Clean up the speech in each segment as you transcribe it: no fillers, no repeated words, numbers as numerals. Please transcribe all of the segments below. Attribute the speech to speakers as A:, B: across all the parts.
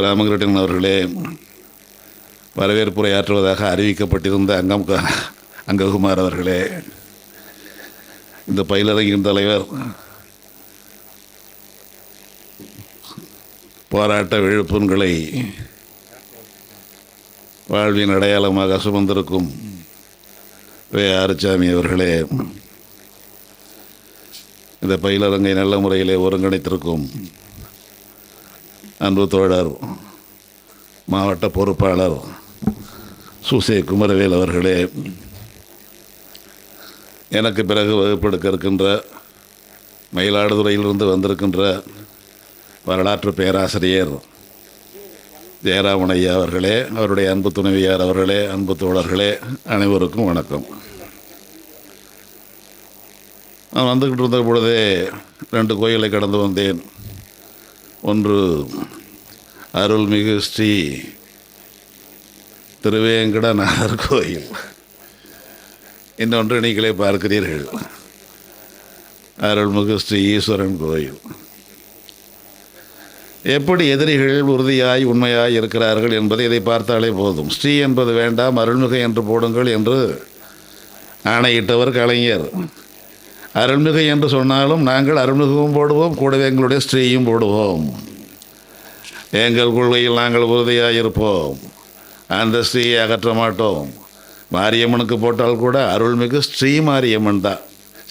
A: ராமகிருஷ்ணன் அவர்களே வரவேற்புரையாற்றுவதாக அறிவிக்கப்பட்டிருந்த அங்ககுமார் அவர்களே, இந்த பயிலரங்கின் தலைவர், போராட்ட விழுப்புண்களை வாழ்வின் அடையாளமாக சுமந்திருக்கும் ஆறுசாமி அவர்களே, இந்த பயிலரங்கை நல்ல முறையிலே ஒருங்கிணைத்திருக்கும் அன்பு தோழர் மாவட்ட பொறுப்பாளர் சுசே குமரவேல் அவர்களே, எனக்கு பிறகு வகுப்பெடுக்க இருக்கின்ற மயிலாடுதுறையிலிருந்து வந்திருக்கின்ற வரலாற்று பேராசிரியர் ஜெயராமன் ஐயா அவர்களே, அவருடைய அன்பு துணைவியார் அவர்களே, அன்பு தோழர்களே, அனைவருக்கும் வணக்கம். நான் வந்துக்கிட்டு இருந்த பொழுதே 2 கோயிலை கடந்து வந்தேன். ஒன்று அருள்மிகு ஸ்ரீ திருவேங்கடநாதர் கோயில், இன்னொன்று நீங்களே பார்க்கிறீர்கள் அருள்மிகு ஸ்ரீ ஈஸ்வரன் கோயில். எப்படி எதிரிகள் உறுதியாய் உண்மையாய் இருக்கிறார்கள் என்பதை இதை பார்த்தாலே போதும். ஸ்ரீ என்பது வேண்டாம், அருள்மிகு என்று போடுங்கள் என்று ஆணையிட்டவர் கலைஞர். அருள்மிகு என்று சொன்னாலும் நாங்கள் அருள்மிகவும் போடுவோம், கூடவே எங்களுடைய ஸ்ரீயும் போடுவோம். எங்கள் கொள்கையில் நாங்கள் உறுதியாக இருப்போம், அந்த ஸ்ரீயை அகற்ற மாட்டோம். மாரியம்மனுக்கு போட்டால் கூட அருள்மிகு ஸ்ரீ மாரியம்மன் தான்.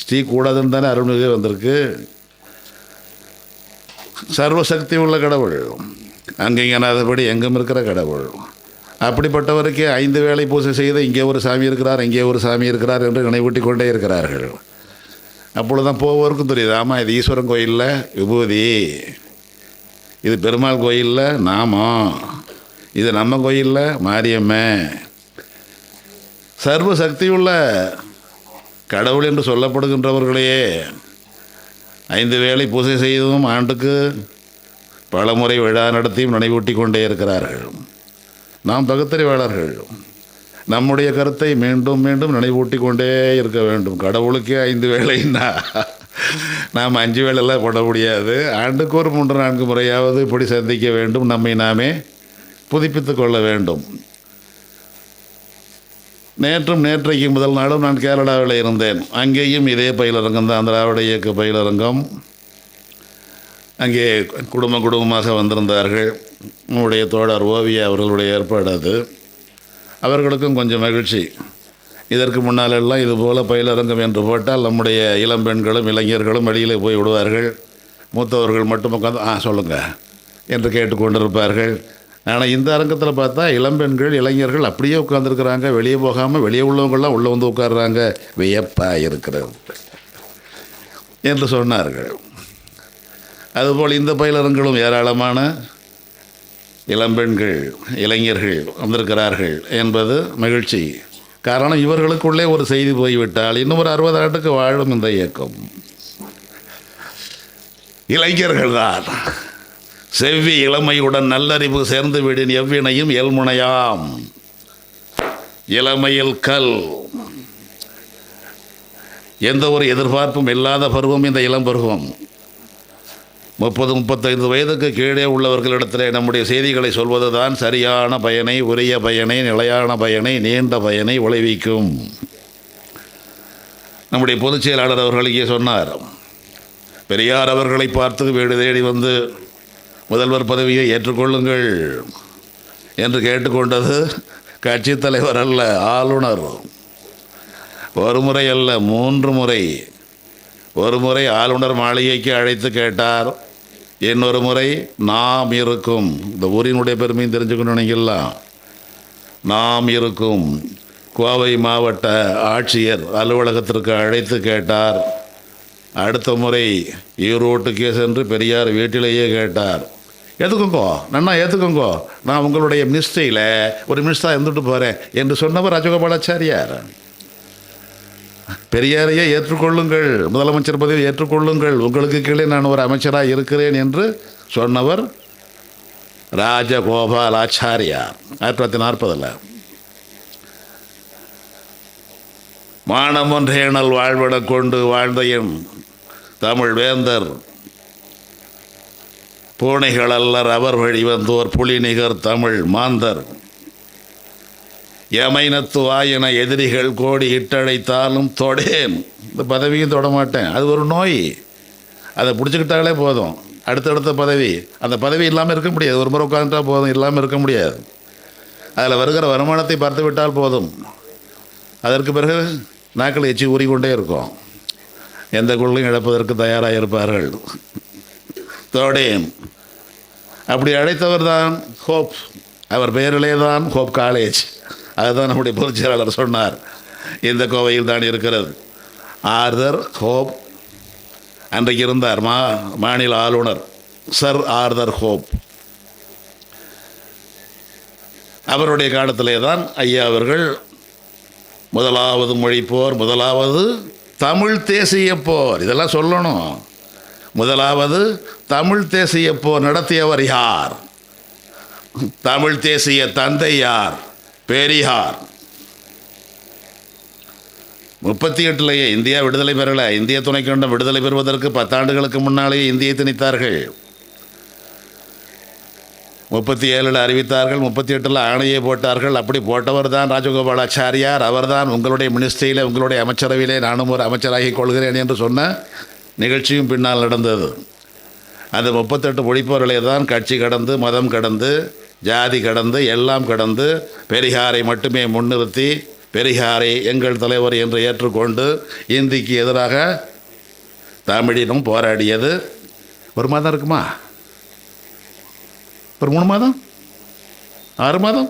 A: ஸ்ரீ கூடாதுன்னு தானே அருள்மிகு வந்திருக்கு. சர்வசக்தி உள்ள கடவுள், அங்கேங்கனாதபடி எங்கும் இருக்கிற கடவுள். அப்படிப்பட்டவருக்கு 5 வேளை பூஜை செய்து இங்கே ஒரு சாமி இருக்கிறார், இங்கே ஒரு சாமி இருக்கிறார் என்று நினைவூட்டி கொண்டே இருக்கிறார்கள். அப்பொழுதுதான் போவோருக்கும் தெரியுது, ஆமாம் இது ஈஸ்வரன் கோயிலில் விபூதி, இது பெருமாள் கோயிலில் நாமம், இது நம்ம கோயிலில் மாரியம்மன். சர்வசக்தி உள்ள கடவுள் என்று சொல்லப்படுகின்றவர்களையே 5 வேளை பூஜை செய்தும் ஆண்டுக்கு பல முறை விழா நடத்தியும் நினைவூட்டி கொண்டே இருக்கிறார்கள். நாம் பகுத்தறிவாளர்கள், நம்முடைய கருத்தை மீண்டும் மீண்டும் நினைவூட்டி கொண்டே இருக்க வேண்டும். கடவுளுக்கே 5 வேளைன்னா நாம் 5 வேளையெல்லாம் போட முடியாது. ஆண்டுக்கு ஒரு 3-4 முறையாவது இப்படி சந்திக்க வேண்டும், நம்மை நாமே புதுப்பித்து கொள்ள வேண்டும். நேற்றைக்கு முதல் நாளும் நான் கேரளாவில் இருந்தேன். அங்கேயும் இதே பயிலரங்கம் தான், திராவிட இயக்க பயிலரங்கம். அங்கே குடும்பமாக வந்திருந்தார்கள். நம்முடைய தோழர் ஓவியா அவர்களுடைய ஏற்பாடு அது. அவர்களுக்கும் கொஞ்சம் மகிழ்ச்சி. இதற்கு முன்னாலெல்லாம் இதுபோல் பயிலரங்கம் என்று போட்டால் நம்முடைய இளம் பெண்களும் இளைஞர்களும் வெளியிலே போய் விடுவார்கள். மூத்தவர்கள் மட்டும் உட்காந்து சொல்லுங்கள் என்று கேட்டுக்கொண்டிருப்பார்கள். ஆனால் இந்த அரங்கத்தில் பார்த்தா இளம்பெண்கள் இளைஞர்கள் அப்படியே உட்காந்துருக்குறாங்க, வெளியே போகாமல் வெளியே உள்ளவங்கள்லாம் உள்ளே வந்து உட்கார்றாங்க. வியப்பாக இருக்கிறது என்று சொன்னார்கள். அதுபோல் இந்த பயிலரங்களும் ஏராளமான இளம்பெண்கள் இளைஞர்கள் வந்திருக்கிறார்கள் என்பது மகிழ்ச்சி. காரணம், இவர்களுக்குள்ளே ஒரு செய்தி போய்விட்டால் இன்னும் ஒரு 60 ஆண்டுக்கு வாழும் இந்த இயக்கம். இளைஞர்கள் தான். செவ்வி இளமையுடன் நல்லறிவு சேர்ந்து விடின் எவ்வினையும் எல்முனையாம். இளமையில் கல். எந்த ஒரு எதிர்பார்ப்பும் இல்லாத பருவம் இந்த இளம் பருவம். 30-35 வயதுக்கு கீழே உள்ளவர்களிடத்திலே நம்முடைய செய்திகளை சொல்வது தான் சரியான பயனை, உரிய பயனை, நிலையான பயனை, நீண்ட பயனை விளைவிக்கும். நம்முடைய பொதுச் செயலாளர் அவர்கள் இங்கே சொன்னார், பெரியார் அவர்களை பார்த்து வீடு தேடி வந்து முதல்வர் பதவியை ஏற்றுக்கொள்ளுங்கள் என்று கேட்டுக்கொண்டது கட்சி தலைவர் அல்ல, ஆளுநர். ஒரு முறை அல்ல, 3 முறை. ஒரு முறை ஆளுநர் மாளிகைக்கு அழைத்து கேட்டார், இன்னொரு முறை நாம் இருக்கும், இந்த ஊரினுடைய பெருமையும் தெரிஞ்சுக்கணும் நீங்கள்லாம், நாம் இருக்கும் கோவை மாவட்ட ஆட்சியர் அலுவலகத்திற்கு அழைத்து கேட்டார். அடுத்த முறை ஈரோட்டுக்கே சென்று பெரியார் வீட்டிலேயே கேட்டார், ஏற்றுக்கோங்கோ நன்னா ஏற்றுக்கோங்கோ, நான் உங்களுடைய மினிஸ்ட்ரியில் ஒரு மினிஸ்டராக இருந்துட்டு போகிறேன் என்று சொன்னவர் ராஜகோபாலாச்சாரியார். பெரியாரையே ஏற்றுக்கொள்ளுங்கள், முதலமைச்சர் பதவியை ஏற்றுக்கொள்ளுங்கள், உங்களுக்கு கீழே நான் ஒரு அமைச்சராக இருக்கிறேன் என்று சொன்னவர் ராஜகோபாலாச்சாரியார் 1940. மானம் ஒன்றேனல் வாழ்விடக் கொண்டு வாழ்ந்த என் தமிழ் வேந்தர் பூனைகள் அல்லர் அவர் வழி வந்தோர் புலிநிகர் தமிழ் மாந்தர் யமைனத்து வாயின எதிரிகள் கோடி இட்டழைத்தாலும் தொடேன். இந்த பதவியும் தொட மாட்டேன். அது ஒரு நோய். அதை பிடிச்சிக்கிட்டாலே போதும். அடுத்தடுத்த பதவி, அந்த பதவி இல்லாமல் இருக்க முடியாது. ஒரு முறை உட்காந்துட்டா போதும், இல்லாமல் இருக்க முடியாது. அதில் வருகிற வருமானத்தை பார்த்து விட்டால் போதும். அதற்கு பிறகு நாக்கள் எச்சி ஊறிக்கொண்டே இருக்கும். எந்த கொள்ளையும் இழப்பதற்கு தயாராக இருப்பார்கள். தோடேன் அப்படி அழைத்தவர் தான் ஹோப். அவர் பெயரிலே தான் ஹோப் காலேஜ். அதுதான் நம்முடைய பொதுச் செயலாளர் சொன்னார். இந்த கோவையில் தான் இருக்கிறது. ஆர்தர் ஹோப் அன்றைக்கு இருந்தார் மாநில ஆளுநர் சர் ஆர்தர் ஹோப். அவருடைய காலத்திலே தான் ஐயா அவர்கள் முதலாவது மொழிப்போர், முதலாவது தமிழ் தேசிய போர், இதெல்லாம் சொல்லணும். முதலாவது தமிழ் தேசிய போர் நடத்தியவர் யார்? தமிழ் தேசிய தந்தை யார்? பெரியார். 38 இந்தியா விடுதலை பெறலை. இந்திய துணைக்கண்டம் விடுதலை பெறுவதற்கு 10 ஆண்டுகளுக்கு முன்னாலேயே இந்தியை திணித்தார்கள். 37 அறிவித்தார்கள், 38 ஆணையை போட்டார்கள். அப்படி போட்டவர் தான் ராஜகோபாலாச்சாரியார். அவர்தான் உங்களுடைய மினிஸ்ட்ரியில், உங்களுடைய அமைச்சரவையிலே நானும் ஒரு அமைச்சராகிக் கொள்கிறேன் என்று சொன்ன நிகழ்ச்சியும் பின்னால் நடந்தது. அந்த 38 மொழிப்போர்களே தான் கட்சி கடந்து, மதம் கடந்து, ஜாதி கடந்து, எல்லாம் கடந்து பெரியாரை மட்டுமே முன்னிறுத்தி, பெரியாரை எங்கள் தலைவர் என்று ஏற்றுக்கொண்டு இந்திக்கு எதிராக தமிழினும் போராடியது. ஒரு மாதம் இருக்குமா? ஒரு 3 மாதம், 6 மாதம்?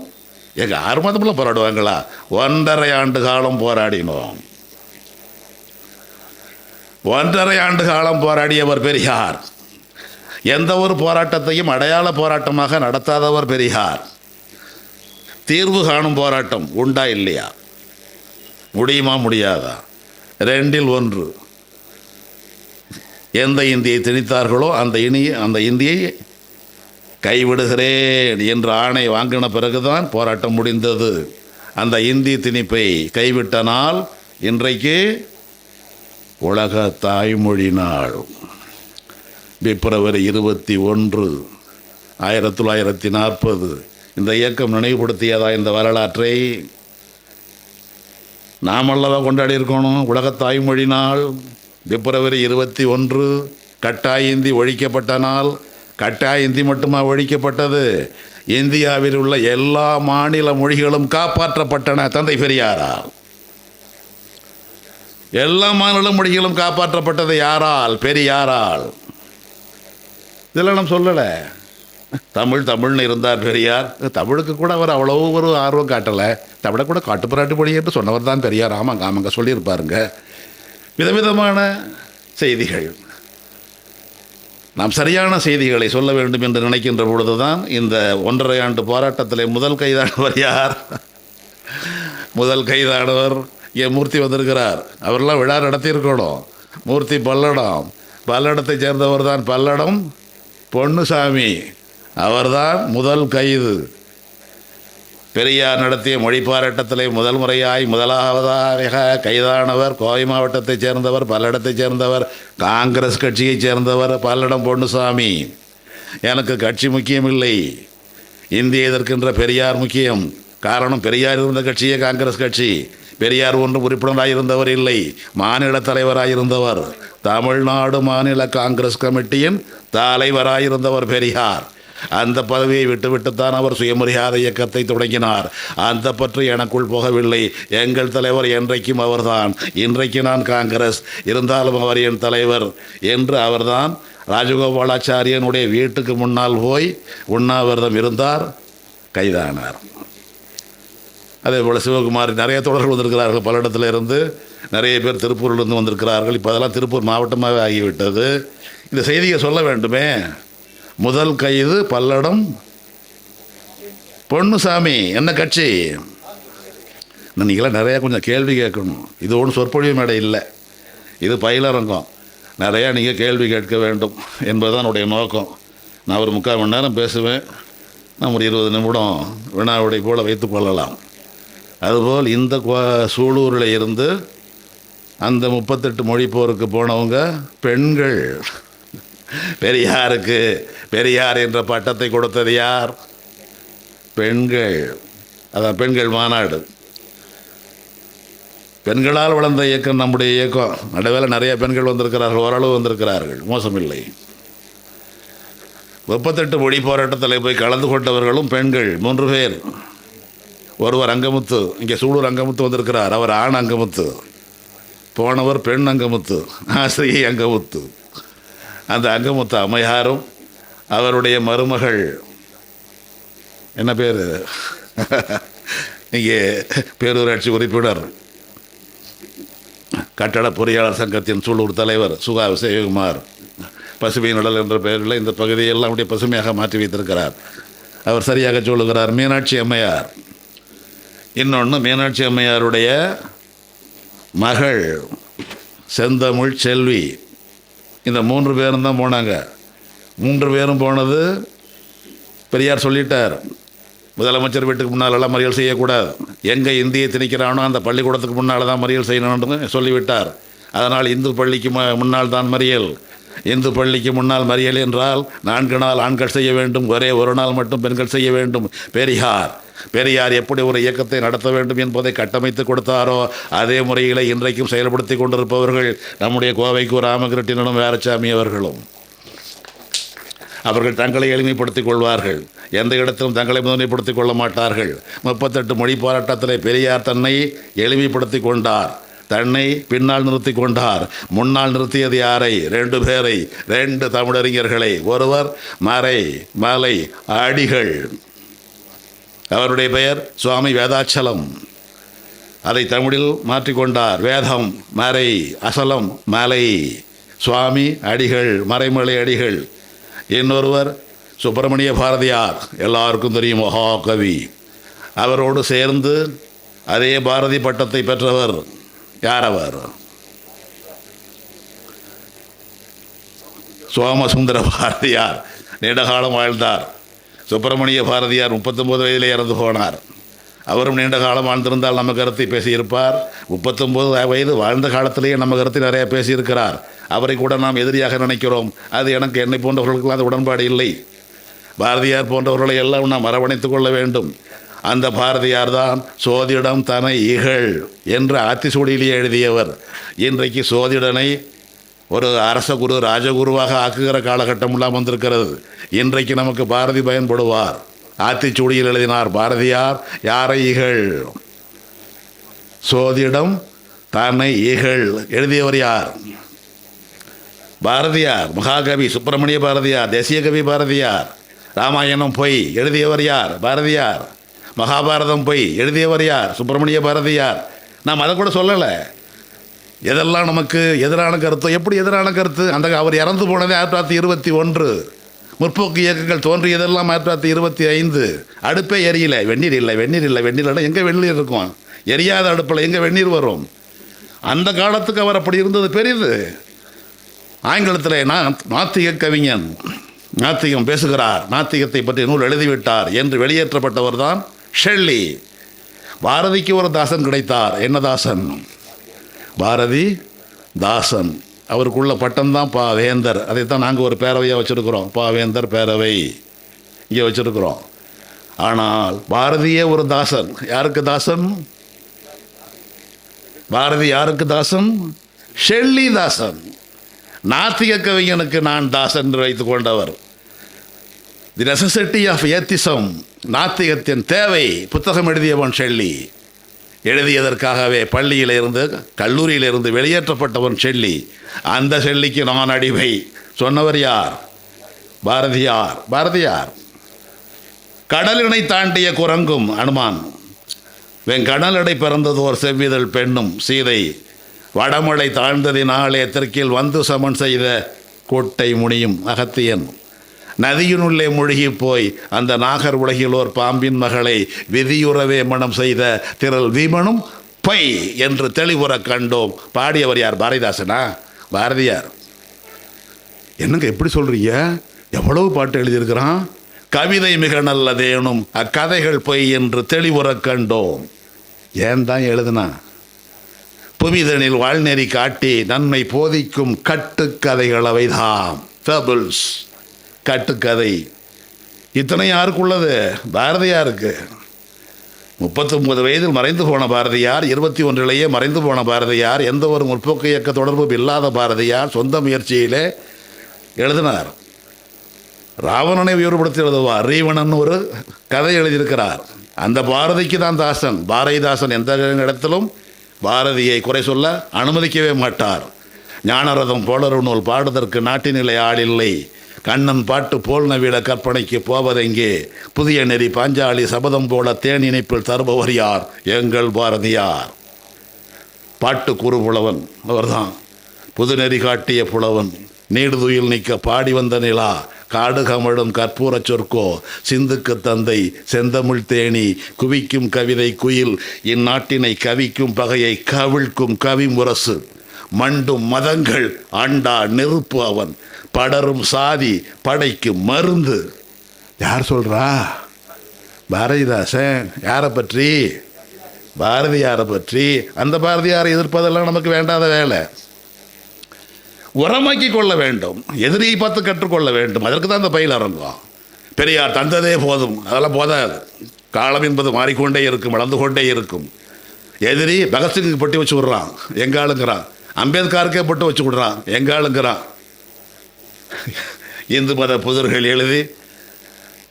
A: 6 மாதம்லாம் போராடுவாங்களா? 1.5 ஆண்டு காலம் போராடினோம். 1.5 ஆண்டு காலம் போராடியவர் பெரியார். எந்த ஒரு போராட்டத்தையும் அடையாள போராட்டமாக நடத்தாதவர் பெரியார். தீர்வு காணும் போராட்டம் உண்டா இல்லையா? முடியுமா முடியாதா? 2இல் 1. எந்த இந்தியை திணித்தார்களோ அந்த இந்தியை கைவிடுகிறேன் என்ற ஆணை வாங்கின பிறகுதான் போராட்டம் முடிந்தது. அந்த இந்தி திணிப்பை கைவிட்ட நாள் இன்றைக்கு உலக தாய்மொழி நாள். பிப்ரவரி 21, 1940 இந்த இயக்கம் நினைவுபடுத்தியதா இந்த வரலாற்றை? நாமல்லவா கொண்டாடி இருக்கணும் உலக தாய்மொழி நாள். பிப்ரவரி 21 கட்டாய இந்தி ஒழிக்கப்பட்ட நாள். கட்டாய இந்தி மட்டுமா ஒழிக்கப்பட்டது? இந்தியாவில் உள்ள எல்லா மாநில மொழிகளும் காப்பாற்றப்பட்டன தந்தை பெரியாரால். எல்லா மாநில மொழிகளும் காப்பாற்றப்பட்டது யாரால்? பெரியாரால். இதெல்லாம் நம்ம சொல்லலை. தமிழ்னு இருந்தார் பெரியார். தமிழுக்கு கூட அவர் அவ்வளோ ஒரு ஆர்வம் காட்டலை. தமிழை கூட காட்டுப்பிராட்டு மொழி என்று சொன்னவர் தான் பெரியார். ஆமாங்க சொல்லியிருப்பாருங்க. விதவிதமான செய்திகள். நாம் சரியான செய்திகளை சொல்ல வேண்டும் என்று நினைக்கின்ற பொழுது தான் இந்த 1.5 ஆண்டு போராட்டத்தில் முதல் கைதானவர் யார்? முதல் கைதானவர் மூர்த்தி வந்திருக்கிறார். அவரெல்லாம் விழா நடத்தியிருக்கணும். மூர்த்தி பல்லடத்தை சேர்ந்தவர் தான். பல்லடம் பொன்னுசாமி அவர்தான் முதல் கைது. பெரியார் நடத்திய மொழி போராட்டத்திலே முதலாவதாக கைதானவர் கோவை மாவட்டத்தைச் சேர்ந்தவர், பல்லடத்தைச் சேர்ந்தவர், காங்கிரஸ் கட்சியைச் சேர்ந்தவர் பல்லடம் பொன்னுசாமி. எனக்கு கட்சி முக்கியமில்லை, இந்திய எதிர்க்கின்ற பெரியார் முக்கியம். காரணம், பெரியார் இருந்த கட்சியே காங்கிரஸ் கட்சி. பெரியார் ஒன்றும் உறுப்பினராக இருந்தவர் இல்லை, மாநில தலைவராயிருந்தவர். தமிழ்நாடு மாநில காங்கிரஸ் கமிட்டியின் தலைவராயிருந்தவர் பெரியார். அந்த பதவியை விட்டுவிட்டுத்தான் அவர் சுயமரியாதை இயக்கத்தை தொடங்கினார். அந்த பற்றி எனக்குள் போகவில்லை. எங்கள் தலைவர் என்றைக்கும் அவர்தான். இன்றைக்கு நான் காங்கிரஸ், இருந்தாலும் அவர் என் தலைவர் என்று அவர்தான் ராஜகோபாலாச்சாரியனுடைய வீட்டுக்கு முன்னால் போய் உண்ணாவிரதம் இருந்தார், கைதானார். அதே போல் சிவகுமார் நிறைய தொடர்கள் வந்திருக்கிறார்கள். பல்லடத்தில் இருந்து நிறைய பேர் திருப்பூரிலிருந்து வந்திருக்கிறார்கள். இப்போ அதெல்லாம் திருப்பூர் மாவட்டமாகவே ஆகிவிட்டது. இந்த செய்தியை சொல்ல வேண்டுமே. முதல் கைது பல்லடம் பொன்னுசாமி. என்ன கட்சி? நீங்களாம் நிறையா கொஞ்சம் கேள்வி கேட்கணும். இது ஒன்றும் சொற்பொழிவு மேடை இல்லை, இது பயிலரங்கம். நிறையா நீங்கள் கேள்வி கேட்க வேண்டும் என்பதுதான் என்னுடைய நோக்கம். நான் ஒரு 3/4 மணி நேரம் பேசுவேன். நான் ஒரு 20 நிமிடம் வினாவுடை போல் வைத்து கொள்ளலாம். அதுபோல் இந்த சூலூரில் இருந்து அந்த 38 மொழி போருக்கு போனவங்க பெண்கள். பெரியாருக்கு பெரியார் என்ற பட்டத்தை கொடுத்தது யார்? பெண்கள். அதான் பெண்கள் மாநாடு. பெண்களால் வளர்ந்த இயக்கம் நம்முடைய இயக்கம். நடுவில் நிறைய பெண்கள் வந்திருக்கிறார்கள், ஓரளவு வந்திருக்கிறார்கள், மோசமில்லை. 38 மொழி போராட்டத்தில் போய் கலந்து கொண்டவர்களும் பெண்கள் 3 பேர். ஒருவர் அங்கமுத்து, இங்கே சூலூர் அங்கமுத்து வந்திருக்கிறார், அவர் ஆண் அங்கமுத்து. போனவர் பெண் அங்கமுத்து, ஆசிரியை அங்கமுத்து. அந்த அங்கமுத்து அம்மையாரும் அவருடைய மருமகள் என்ன பேர், இங்கே பேரூராட்சி உறுப்பினர், கட்டட பொறியாளர் சங்கத்தின் சூலூர் தலைவர் சுகா விஜயகுமார், பசுமை நிழல் என்ற பெயரில் இந்த பகுதியெல்லாம் அப்படியே பசுமையாக மாற்றி வைத்திருக்கிறார். அவர் சரியாக சொல்லுகிறார். மீனாட்சி அம்மையார், இன்னொன்று மீனாட்சி அம்மையாருடைய மகள் செந்தமிழ் செல்வி. இந்த 3 பேரும் தான் போனாங்க. 3 பேரும் போனது பெரியார் சொல்லிட்டார், முதலமைச்சர் வீட்டுக்கு முன்னாலெல்லாம் மறியல் செய்யக்கூடாது, எங்கே இந்தியை திணிக்கிறானோ அந்த பள்ளிக்கூடத்துக்கு முன்னால் தான் மறியல் செய்யணும்னு சொல்லிவிட்டார். அதனால் இந்து பள்ளிக்கு முன்னால் தான் மறியல். இந்து பள்ளிக்கு முன்னால் மறியல் என்றால் 4 நாள் ஆண்கள் செய்ய வேண்டும், ஒரே ஒரு நாள் மட்டும் பெண்கள் செய்ய வேண்டும். பெரியார் எப்படி ஒரு இயக்கத்தை நடத்த வேண்டும் என்பதை கட்டமைத்து கொடுத்தாரோ அதே முறையில் இன்றைக்கும் செயல்படுத்தி கொண்டிருப்பவர்கள் நம்முடைய கோவைக்கு ராமகிருஷ்ணனும் வேரசாமி அவர்களும். அவர்கள் தங்களை எளிமைப்படுத்திக் கொள்வார்கள், எந்த இடத்திலும் தங்களை முதன்மைப்படுத்திக் கொள்ள மாட்டார்கள். 38 மொழி போராட்டத்தில் பெரியார் தன்னை எளிமைப்படுத்தி கொண்டார், தன்னை பின்னால் நிறுத்தி கொண்டார். முன்னால் நிறுத்தியது யாரை? 2 பேரை, 2 தமிழறிஞர்களை. ஒருவர் மலை அடிகள், அவருடைய பெயர் சுவாமி வேதாச்சலம். அதை தமிழில் மாற்றிக்கொண்டார். வேதம் மறை, அசலம் மலை, சுவாமி அடிகள், மறைமலை அடிகள். இன்னொருவர் சுப்பிரமணிய பாரதியார், எல்லாருக்கும் தெரியும், மகாகவி. அவரோடு சேர்ந்து அதே பாரதி பட்டத்தை பெற்றவர் யார்? அவர் சோமசுந்தர பாரதியார். நீண்டகாலம் வாழ்ந்தார். சுப்பிரமணிய பாரதியார் 39 வயதிலே இறந்து போனார். அவரும் நீண்ட காலம் வாழ்ந்திருந்தால் நம்ம கருத்தை பேசியிருப்பார். 39 வயது வாழ்ந்த காலத்திலேயே நம்ம கருத்தை நிறைய பேசியிருக்கிறார். அவரை கூட நாம் எதிரியாக நினைக்கிறோம். அது என்னை போன்றவர்களுக்கெல்லாம் அது உடன்பாடு இல்லை. பாரதியார் போன்றவர்களை எல்லாம் நாம் அரவணைத்துக் கொள்ள வேண்டும். அந்த பாரதியார் தான் சோதிடம் தனை இகழ் என்ற ஆத்திசூடியிலேயே எழுதியவர். இன்றைக்கு சோதிடனை ஒரு அரச குரு, ராஜகுருவாக ஆக்குகிற காலகட்டமெல்லாம் வந்திருக்கிறது. இன்றைக்கு நமக்கு பாரதி பயன்படுவார். ஆத்திச்சூடியில் எழுதினார் பாரதியார், யாரை இகழ்? சோதிடம் தன்னை இகழ் எழுதியவர் யார்? பாரதியார். மகாகவி சுப்பிரமணிய பாரதியார், தேசிய கவி பாரதியார். ராமாயணம் பொய் எழுதியவர் யார்? பாரதியார். மகாபாரதம் பொய் எழுதியவர் யார்? சுப்பிரமணிய பாரதியார். நாம் அதை கூட சொல்லலை. எதெல்லாம் நமக்கு எதிரான கருத்தோ, எப்படி எதிரான கருத்து? அவர் இறந்து போனதே 1921. முற்போக்கு இயக்கங்கள் தோன்றியதெல்லாம் 1925. அடுப்பே எரியல, வெந்நீர் இல்லை. வெந்நீர் எங்கே வெந்நீர் இருக்கும்? எரியாத அடுப்பில் எங்கே வெந்நீர் வரும்? அந்த காலத்துக்கு அவர் அப்படி இருந்தது பெரியது. ஆங்கிலத்தில் நாத்திக கவிஞன், நாத்திகம் பேசுகிறார், நாத்திகத்தை பற்றி நூல் எழுதிவிட்டார் என்று வெளியேற்றப்பட்டவர் தான் ஷெல்லி. பாரதிக்கு ஒரு தாசன் கிடைத்தார். என்ன தாசன்? பாரதி தாசன். அவருக்குள்ள பட்டம்தான் பாவேந்தர். அதைத்தான் நாங்கள் ஒரு பேரவையாக வச்சுருக்கிறோம், பாவேந்தர் பேரவை இங்கே வச்சுருக்கிறோம். ஆனால் பாரதியே ஒரு தாசன். யாருக்கு தாசன்? பாரதி யாருக்கு தாசன்? ஷெல்லி தாசன். நாத்திக கவிஞனுக்கு நான் தாசன் என்று வைத்துக் கொண்டவர். தி நெசசிட்டி ஆஃப் ஏத்திசம், நாத்திகத்தின் தேவை புத்தகம் எழுதியவன் ஷெல்லி. எழுதியதற்காகவே பள்ளியிலிருந்து கல்லூரியிலிருந்து வெளியேற்றப்பட்டவன் ஷெல்லி. அந்த ஷெல்லிக்கு நான் அடிமை சொன்னவர் யார்? பாரதியார். கடலினை தாண்டிய குரங்கும் அனுமான், வெங்கடலடை பிறந்ததோர் செவ்விதழ் பெண்ணும் சீதை, வடமழை தாழ்ந்ததினாலே தெற்கில் வந்து சமன் செய்த கோட்டை முனியும் அகத்தியன், நதியினுள்ளே மூழ்கி போய் அந்த நாகர் உலகிலோர் பாம்பின் மகளை விதியுறவே மனம் செய்த திரள் வீமனும் பை என்று தெளிவுற கண்டோம். பாடியவர் யார்? பாரதிதாசனா? பாரதியார். என்னங்க எப்படி சொல்றீங்க? எவ்வளவு பாட்டு எழுதியிருக்கிறான். கவிதை மிக நல்லதேனும் அக்கதைகள் பொய் என்று தெளிவுற கண்டோம். ஏன் தான் எழுதுனா? புவிதனில் வாழ்நெறி காட்டி நன்மை போதிக்கும் கட்டுக்கதைகள் அவைதாம். ஃபேபிள்ஸ். கட்டுக்கதை, இத்தனை யாருக்குள்ளது? பாரதியாருக்கு. 39 வயதில் மறைந்து போன பாரதியார், 21 மறைந்து போன பாரதியார், எந்த ஒரு முற்போக்கு இயக்க தொடர்பும் இல்லாத பாரதியார் சொந்த முயற்சியிலே எழுதினார். ராவணனை உயர்வுபடுத்தி எழுதுவார். ரீவணன் ஒரு கதை எழுதியிருக்கிறார். அந்த பாரதிக்கு தான் தாசன். பாரதிதாசன் எந்த இடத்திலும் பாரதியை குறை சொல்ல அனுமதிக்கவே மாட்டார். ஞானரதம் போலரு நூல் பாடுதற்கு நாட்டினிலை ஆளில்லை, கண்ணன் பாட்டு போல் நவீன கற்பனைக்கு போவதெங்கே, புதிய நெறி பாஞ்சாலி சபதம் போல தேன் இணைப்பில் தருபவர் யார்? எங்கள் பாரதியார். பாட்டு கூறு புலவன் அவர்தான். புது நெறி காட்டிய புலவன். நீடுதுயில் நிற்க பாடி வந்த நிலா, காடு கமழும் கற்பூர சொற்கோ, சிந்துக்கு தந்தை செந்தமிழ் தேனி, குவிக்கும் கவிதை குயில், இந்நாட்டினை கவிக்கும் பகையை கவிழ்க்கும் கவி முரசு, மண்டும் மதங்கள் ஆண்டா நெருப்பு அவன், படரும் சாதி படைக்கு மருந்து. யார் சொல்றா? பாரதிதாசன். யாரை பற்றி? பாரதியாரை பற்றி. அந்த பாரதியாரை எதிர்ப்பதெல்லாம் நமக்கு வேண்டாத வேலை. உரமாக்கி கொள்ள வேண்டும், எதிரியை பார்த்து கற்றுக்கொள்ள வேண்டும். அதற்கு தான் இந்த பயில் அரங்கம். பெரியார் தந்ததே போதும், அதெல்லாம் போதாது. காலம் என்பது மாறிக்கொண்டே இருக்கும், வளர்ந்து கொண்டே இருக்கும். எதிரி பகத்சிங்கு பொட்டி வச்சு விடுறான், எங்காளுங்கிறான். அம்பேத்கருக்கே பொட்டு வச்சு விடுறான், எங்காளுங்கிறான். இந்து மத புதர்கள் எழுதி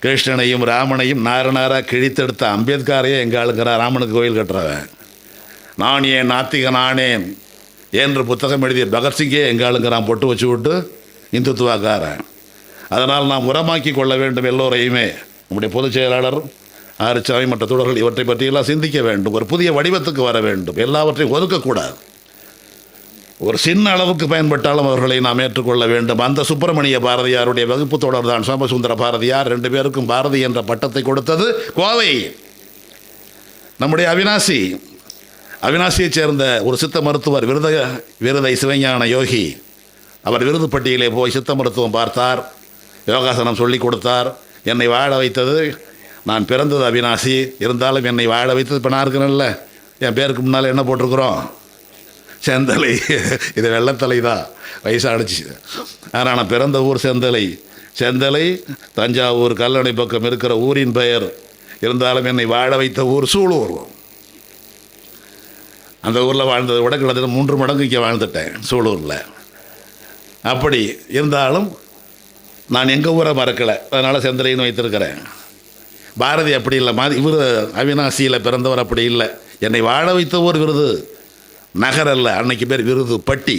A: கிருஷ்ணனையும் ராமனையும் நாராக கிழித்தெடுத்த அம்பேத்கரையே எங்காளுங்கிறான். ராமனுக்கு கோயில் கட்டுறவன். நான் ஏன் நாத்திக நானேன் என்று புத்தகம் எழுதிய பகத்சிங்கே எங்காளுங்கிறான், பொட்டு வச்சு விட்டு இந்துத்துவாக்காரன். அதனால் நாம் உரமாக்கி கொள்ள வேண்டும் எல்லோரையுமே. நம்முடைய பொதுச் செயலாளர் ஆறுச்சாமி மற்ற தொடர்கள் இவற்றை பற்றியெல்லாம் சிந்திக்க வேண்டும். ஒரு புதிய வடிவத்துக்கு வர வேண்டும். எல்லாவற்றையும் ஒதுக்கக்கூடாது. ஒரு சின்ன அளவுக்கு பயன்பட்டாலும் அவர்களை நாம் ஏற்றுக்கொள்ள வேண்டும். அந்த சுப்பிரமணிய பாரதியாருடைய வகுப்பு தொடர் தான் சோமசுந்தர பாரதியார். 2 பேருக்கும் பாரதி என்ற பட்டத்தை கொடுத்தது கோவை. நம்முடைய அவினாசியைச் சேர்ந்த ஒரு சித்த மருத்துவர், விருதை சிவஞான யோகி. அவர் விருது பட்டியலே போய் சித்த மருத்துவம் பார்த்தார், யோகாசனம் சொல்லிக் கொடுத்தார். என்னை வாழ வைத்தது, நான் பிறந்தது அவினாசி, இருந்தாலும் என்னை வாழ வைத்தது இப்போ நான் இருக்கிறேன்ல, என் பேருக்கு முன்னால் என்ன போட்டிருக்கிறோம்? செந்தலை. இது வெள்ளத்தலை தான், வயசாகிடுச்சு. ஆனால் நான் பிறந்த ஊர் செந்தலை. செந்தலை தஞ்சாவூர் கல்லணை பக்கம் இருக்கிற ஊரின் பெயர். இருந்தாலும் என்னை வாழ வைத்த ஊர் சூலூர். அந்த ஊரில் வாழ்ந்ததை விட கிட்டத்தட்ட 3 மடங்கு இங்கே வாழ்ந்துட்டேன் சூலூரில். அப்படி இருந்தாலும் நான் எங்கள் ஊரை மறக்கலை, அதனால் செந்தலைன்னு வைத்திருக்கிறேன். பாரதி அப்படி இல்லை. இவர் அவினாசியில் பிறந்தவர் அப்படி இல்லை. என்னை வாழ வைத்த ஊர் விருது நகர் அல்ல, அன்னைக்கு பேர் விருது பட்டி.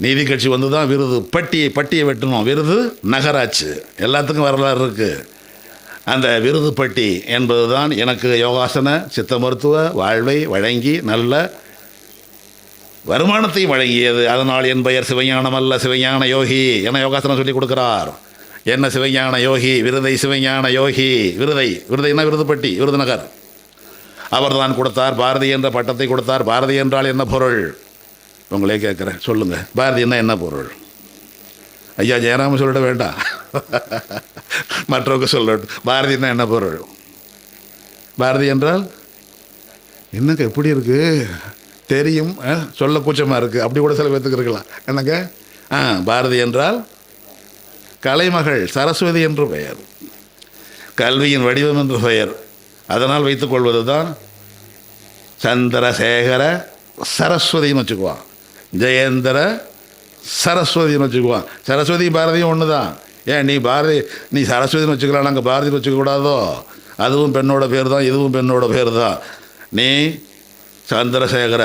A: நீதி கட்சி வந்து தான் விருது பட்டியை வெட்டணும், விருது நகராச்சு. எல்லாத்துக்கும் வரலாறு இருக்குது. அந்த விருது பட்டி என்பது தான் எனக்கு யோகாசன சித்த மருத்துவ வாழ்வை வழங்கி நல்ல வருமானத்தையும் வழங்கியது. அதனால் என் பெயர் சிவஞானம் அல்ல, சிவஞான யோகி என யோகாசனம் சொல்லி கொடுக்கிறார். என்ன சிவஞான யோகி? விருதை சிவஞான யோகி. விருதைன்னா விருதுப்பட்டி, விருதுநகர். அவர் தான் கொடுத்தார். பாரதி என்ற பட்டத்தை கொடுத்தார். பாரதி என்றால் என்ன பொருள்? உங்களே கேட்குறேன், சொல்லுங்கள். பாரதின்னா என்ன பொருள்? ஐயா ஜெயராம சொல்லிட வேண்டாம், மற்றவங்க சொல்லட்டும். பாரதின்னா என்ன பொருள்? பாரதி என்றால் என்னங்க எப்படி இருக்கு தெரியும், சொல்ல கூச்சமாக இருக்குது. அப்படி கூட சில பேர்த்துக்கு இருக்கலாம். என்னங்க? பாரதி என்றால் கலைமகள் சரஸ்வதி என்று பெயர், கல்வியின் வடிவம் என்று பெயர். அதனால் வைத்துக்கொள்வது தான் சந்திரசேகர சரஸ்வதின்னு வச்சுக்குவான், ஜெயேந்திர சரஸ்வதின்னு வச்சுக்குவான். சரஸ்வதி பாரதியும் ஒன்று தான். ஏன் நீ சரஸ்வதினு வச்சுக்கலாம், நாங்கள் பாரதின்னு வச்சுக்கக்கூடாதோ? அதுவும் பெண்ணோட பேர் தான், இதுவும் பெண்ணோட பேர் தான். நீ சந்திரசேகர,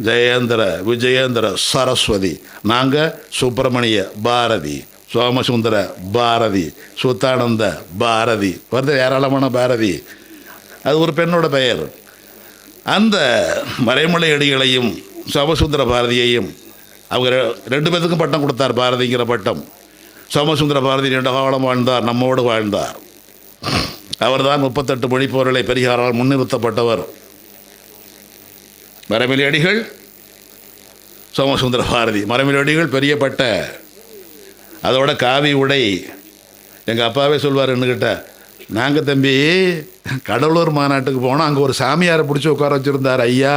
A: ஜெயேந்திர, விஜயேந்திர சரஸ்வதி. நாங்கள் சுப்பிரமணிய பாரதி, சோமசுந்தர பாரதி, சுத்தானந்த பாரதி. வருது ஏராளமான பாரதி. அது ஒரு பெண்ணோட பெயர். அந்த மறைமலை அடிகளையும் சோமசுந்தர பாரதியையும் அவங்க 2 பேத்துக்கும் பட்டம் கொடுத்தார், பாரதிங்கிற பட்டம். சோமசுந்தர பாரதி நீண்ட காலம் வாழ்ந்தார், நம்மோடு வாழ்ந்தார். அவர்தான் 38 மொழிப்போர்களை பெரியாரால் முன்னிறுத்தப்பட்டவர். மறைமலை அடிகள், சோமசுந்தர பாரதி. மறைமலை அடிகள் பெரிய பட்டை, அதோட காவி உடை. எங்கள் அப்பாவே சொல்வார் என்னக்கிட்ட, நாங்கள் தம்பி கடலூர் மாநாட்டுக்கு போனோம், அங்கே ஒரு சாமியாரை பிடிச்சி உட்கார வச்சுருந்தார். ஐயா,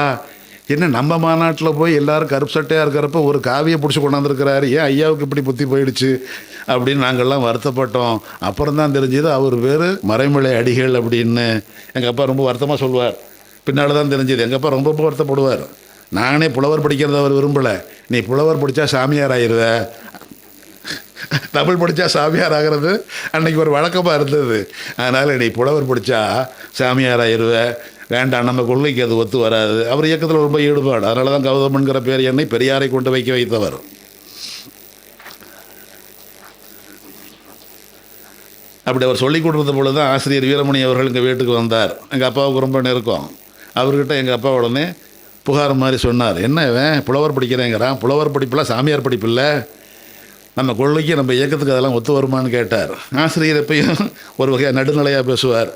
A: என்ன நம்ம மாநாட்டில் போய் எல்லாரும் கருப்பு சட்டையாக இருக்கிறப்ப ஒரு காவியை பிடிச்சி கொண்டாந்துருக்கிறாரு, ஏன் ஐயாவுக்கு இப்படி புத்தி போயிடுச்சு அப்படின்னு நாங்கள்லாம் வருத்தப்பட்டோம். அப்புறம் தான் தெரிஞ்சது அவர் பேர் மறைமலை அடிகள் அப்படின்னு. எங்கள் அப்பா ரொம்ப வருத்தமாக சொல்லுவார். பின்னால் தான் தெரிஞ்சது. எங்கள் அப்பா ரொம்ப வருத்தப்படுவார். நானே புலவர் படிக்கிறத அவர் விரும்பலை. நீ புலவர் படித்தா சாமியார் ஆயிடுவ, தமிழ் படித்தா சாமியார் ஆகிறது அன்றைக்கி ஒரு வழக்கமாக இருந்தது. அதனால் நீ புலவர் படித்தா சாமியார் ஆயிடுவ, வேண்டாம், நம்ம கொள்கைக்கு அது ஒத்து வராது. அவர் இயக்கத்தில் ரொம்ப ஈடுபாடு. அதனால தான் கௌதமன்கிற பேர் என்னை பெரியாரை கொண்டு வைத்தவர். அப்படி அவர் சொல்லிக் கொடுத்த பொழுது தான் ஆசிரியர் வீரமணி அவர்கள் எங்கள் வீட்டுக்கு வந்தார். எங்கள் அப்பாவுக்கு ரொம்ப நெருக்கம். அவர்கிட்ட எங்கள் அப்பா உடனே புகார் மாதிரி சொன்னார். என்ன இவன் புலவர் படிக்கிறேங்கிறான், புலவர் படிப்பில் சாமியார் படிப்பு இல்லை, நம்ம கொள்கைக்கு நம்ம இயக்கத்துக்கு அதெல்லாம் ஒத்து வருமானு கேட்டார். ஆசிரியர் எப்பயும் ஒரு வகையாக நடுநிலையாக பேசுவார்.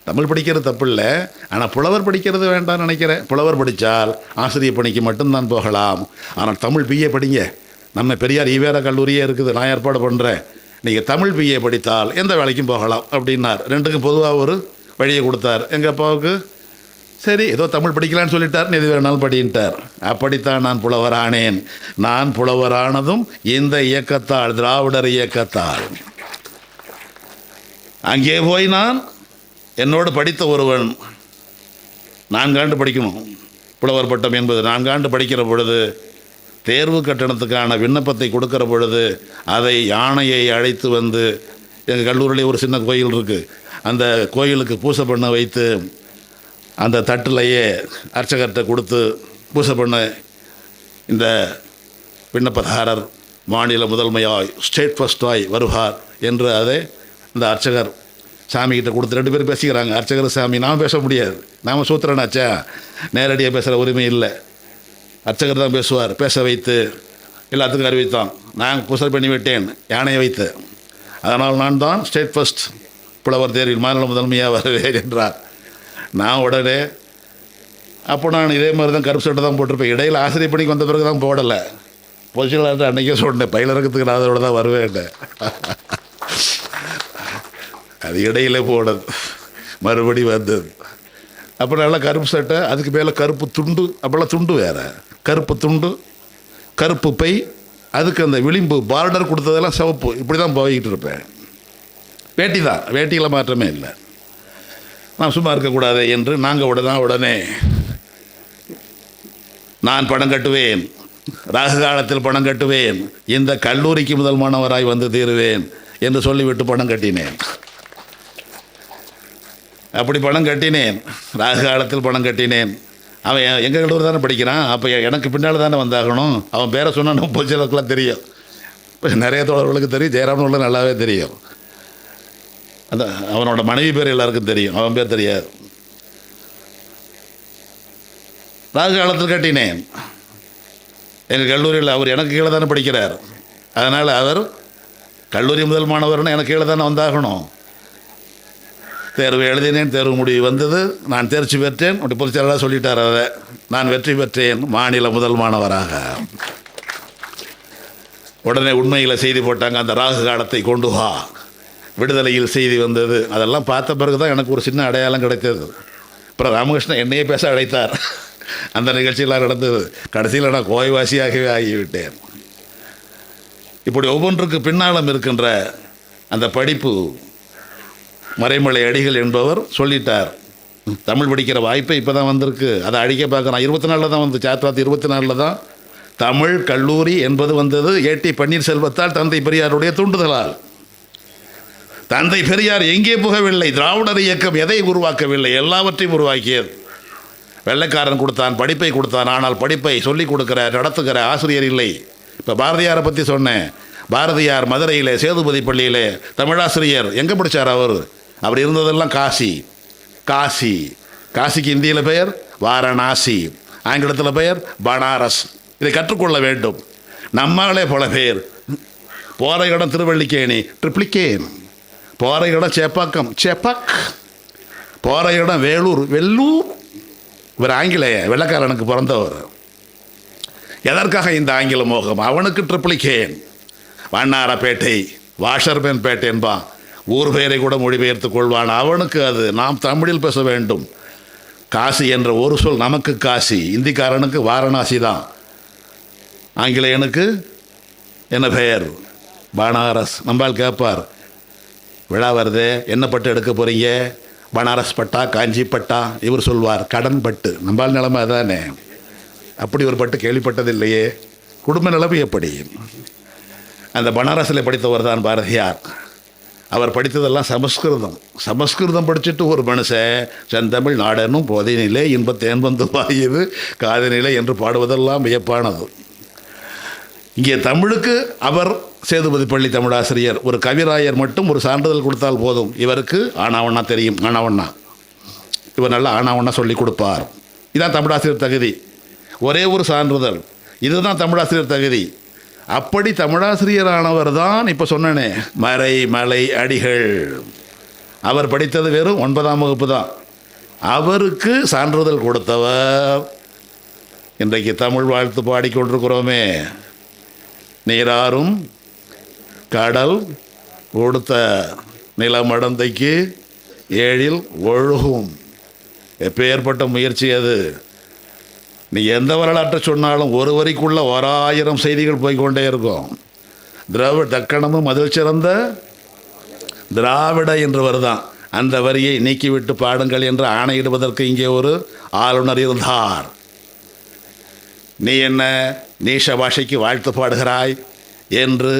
A: தமிழ் படிக்கிறது தப்பு இல்லை, ஆனால் புலவர் படிக்கிறது வேண்டாம்னு நினைக்கிறேன். புலவர் படித்தால் ஆசிரியர் பணிக்கு மட்டும்தான் போகலாம். ஆனால் தமிழ் பிஏ படிங்க, நம்ம பெரியார் ஈவேரா கல்லூரியே இருக்குது, நான் ஏற்பாடு பண்ணுறேன், நீங்கள் தமிழ் பிஏ படித்தால் எந்த வேலைக்கும் போகலாம் அப்படின்னார். ரெண்டுக்கும் பொதுவாக ஒரு வழியை கொடுத்தார். எங்கள் அப்பாவுக்கு சரி ஏதோ தமிழ் படிக்கலான்னு சொல்லிட்டார், எது வேணாலும் படின்ட்டார். அப்படித்தான் நான் புலவரானேன். நான் புலவரானதும் இந்த இயக்கத்தால், திராவிடர் இயக்கத்தால். அங்கே போய் நான் என்னோடு படித்த ஒருவன் 4 ஆண்டு படிக்கணும், புலவர் பட்டம் என்பது 4 ஆண்டு படிக்கிற பொழுது தேர்வு கட்டணத்துக்கான விண்ணப்பத்தை கொடுக்கிற பொழுது அதை யானையை அழைத்து வந்து, எங்கள் கல்லூரியில் ஒரு சின்ன கோயில் இருக்குது, அந்த கோயிலுக்கு பூசை பண்ண வைத்து அந்த தட்டிலையே அர்ச்சகர்கிட்ட கொடுத்து பூசை பண்ண, இந்த விண்ணப்பதாரர் மாநில முதன்மையாய் ஸ்டேட் ஃபஸ்ட்டாய் வருவார் என்று அதை இந்த அர்ச்சகர் சாமிகிட்ட கொடுத்து 2 பேரும் பேசிக்கிறாங்க. அர்ச்சகர் சாமி. நாம் பேச முடியாது, நாம் சூத்திரனாச்சா, நேரடியாக பேசுகிற உரிமை இல்லை. அர்ச்சகர் தான் பேசுவார். பேச வைத்து எல்லாத்துக்கும் அறிவித்தான். நான் பூசை பண்ணி விட்டேன் யானையை வைத்து, அதனால் நான் தான் ஸ்டேட் ஃபஸ்ட் புலவர் தேர்வில் மாநில முதன்மையாக வருவேன் என்றார். நான் உடனே அப்போ நான் இதே மாதிரி தான் கருப்பு சட்டை தான் போட்டிருப்பேன். இடையில் ஆசிரியர் பணிக்கு வந்த பிறகு தான் போடலை. பொசிஷனாக அன்றைக்கே சொன்னேன், பயிலரங்கத்துக்கு நான் அதோட தான் வருவேன். அது இடையில போனது, மறுபடி வந்தது. அப்புறம் நல்லா கருப்பு சட்டை, அதுக்கு மேலே கருப்பு துண்டு, அப்போல்லாம் துண்டு வேறு, கருப்பு துண்டு, கருப்பு பை, அதுக்கு அந்த விளிம்பு பார்டர் கொடுத்ததெல்லாம் சிவப்பு, இப்படி தான் போய்கிட்டு இருப்பேன். வேட்டி தான், வேட்டியில் மாற்றமே இல்லை. நான் சும்மா இருக்கக்கூடாது என்று நாங்கள் உடனே நான் பணம் கட்டுவேன், ராகு காலத்தில் பணம் கட்டுவேன், இந்த கல்லூரிக்கு முதல் மாணவராய் வந்து தீருவேன் என்று சொல்லிவிட்டு பணம் கட்டினேன். அப்படி பணம் கட்டினேன், ராகு காலத்தில் பணம் கட்டினேன். அவன் எங்கள் கல்லூரி தானே படிக்கிறான், அப்போ எனக்கு பின்னால் தானே வந்தாகணும். அவன் பேரை சொன்னான்னு பொச்சிலக்கெல்லாம் தெரியும், நிறைய தோழர்களுக்கு தெரியும், ஜெயராமன் நல்லாவே தெரியும். அந்த அவனோட மனைவி பேர் எல்லாருக்கும் தெரியும், அவன் பேர் தெரியாது. ராகு காலத்தில் கட்டினேன். எங்கள் கல்லூரியில் அவர் எனக்கு கீழே தானே படிக்கிறார், அதனால் அவர் கல்லூரி முதல் மாணவர்னு எனக்கு கீழே தானே வந்தாகணும். தேர்வு எழுதினேன், தேர்வு முடிவு வந்தது, நான் தேர்ச்சி பெற்றேன். அப்படி பொதுச்செயலாளர் சொல்லிட்டார், அதை நான் வெற்றி பெற்றேன் மாநில முதல் மாணவராக. உடனே உண்மையில் செய்தி போட்டாங்க, அந்த ராகு காலத்தை கொண்டு வா, விடுதலையில் செய்தி வந்தது. அதெல்லாம் பார்த்த பிறகு தான் எனக்கு ஒரு சின்ன அடையாளம் கிடைத்தது. அப்புறம் ராமகிருஷ்ணன் என்னையே பேச அழைத்தார், அந்த நிகழ்ச்சியெல்லாம் நடந்தது. கடைசியில் நான் கோய்வாசியாகவே ஆகிவிட்டேன். இப்படி ஒவ்வொன்றுக்கு பின்னாலும் இருக்கின்ற அந்த படிப்பு, மறைமலை அடிகள் என்பவர் சொல்லிட்டார், தமிழ் படிக்கிற வாய்ப்பை இப்போ தான் வந்திருக்கு, அதை அழிக்க பார்க்குறான். 24 தான் வந்து 1924 தான் தமிழ் கல்லூரி என்பது வந்தது. ஏடி பன்னீர்செல்வத்தால், தந்தை பெரியாருடைய தூண்டுதலால். தந்தை பெரியார் எங்கே போகவில்லை, திராவிடர் இயக்கம் எதை உருவாக்கவில்லை, எல்லாவற்றையும் உருவாக்கியது. வெள்ளைக்காரன் கொடுத்தான், படிப்பை கொடுத்தான், ஆனால் படிப்பை சொல்லிக் கொடுக்கிற நடத்துகிற ஆசிரியர் இல்லை. இப்போ பாரதியாரை பற்றி சொன்னேன். பாரதியார் மதுரையில் சேதுபதி பள்ளியில் தமிழாசிரியர். எங்கே படித்தார் அவர்? அவர் இருந்ததெல்லாம் காசி. காசி, காசிக்கு இந்தியில் பெயர் வாரணாசி, ஆங்கிலத்தில் பெயர் பனாரஸ். இதை கற்றுக்கொள்ள வேண்டும். நம்மளே பல பேர் போகிற இடம் திருவள்ளிக்கேணி, ட்ரிப்ளிகேன், போகிற இடம் சேப்பாக்கம், சேப்பாக், போகிற இடம் வேலூர், வெள்ளூர். இவர் ஆங்கிலேய வெள்ளைக்காரனுக்கு பிறந்தவர். எதற்காக இந்த ஆங்கில மோகம்? அவனுக்கு ட்ரிப்ளிகேன், வண்ணாரப்பேட்டை, வாஷர்மேன் பேட்டை என்பான். ஊர் பெயரை கூட மொழிபெயர்த்து கொள்வான். அவனுக்கு அது. நாம் தமிழில் பேச வேண்டும். காசி என்ற ஒரு சொல் நமக்கு காசி, இந்திக்காரனுக்கு வாரணாசி தான், ஆங்கிலேயனுக்கு என்ன பெயர்? பனாரஸ். நம்பால் கேட்பார், விழா வருது, என்ன பட்டு எடுக்க போகிறீங்க? பனாரஸ் பட்டா, காஞ்சி பட்டா? இவர் சொல்வார் கடன் பட்டு. நம்பால் நிலைமை அதானே. அப்படி ஒரு பட்டு கேள்விப்பட்டதில்லையே. குடும்ப நிலைமை எப்படி? அந்த பனாரஸில் படித்தவர் தான் பாரதியார். அவர் படித்ததெல்லாம் சமஸ்கிருதம் படிச்சுட்டு ஒரு மனுஷன் செந்தமிழ் நாடனும் போதைநிலை இன்பத்தேன் வந்து வாயுது காதநிலை என்று பாடுவதெல்லாம் வியப்பானது. இங்கே தமிழுக்கு அவர் சேதுபதி பள்ளி தமிழாசிரியர். ஒரு கவிராயர் மட்டும் ஒரு சான்றிதழ் கொடுத்தால் போதும், இவருக்கு ஆனாவண்ணா தெரியும், ஆனாவண்ணா இவர் நல்லா ஆனாவண்ணா சொல்லி கொடுப்பார். இதுதான் தமிழாசிரியர் தகுதி. ஒரே ஒரு சான்றிதழ், இதுதான் தமிழாசிரியர் தகுதி. அப்படி தமிழாசிரியரானவர் தான் இப்போ சொன்னனே மறை மலை அடிகள். அவர் படித்தது வெறும் 9ஆம் வகுப்பு தான். அவருக்கு சான்றிதழ் கொடுத்தவர் இன்றைக்கு தமிழ் வாழ்த்து பாடிக்கொண்டிருக்கிறோமே. நீராறும் கடல் கொடுத்த நிலமடந்தைக்கு ஏழில் ஒழுகும். எப்பேற்பட்ட முயற்சி அது! நீ எந்த வரலாற்றை சொன்னாலும் ஒரு வரிக்குள்ள 1000 செய்திகள் போய்கொண்டே இருக்கும். தக்கணமும் மதில் சிறந்த திராவிட என்றவர் தான் அந்த வரியை நீக்கிவிட்டு பாடுங்கள் என்று ஆணையிடுவதற்கு இங்கே ஒரு ஆளுநர் இருந்தார். நீ என்ன நீஷ பாஷைக்கு வாழ்த்து பாடுகிறாய் என்று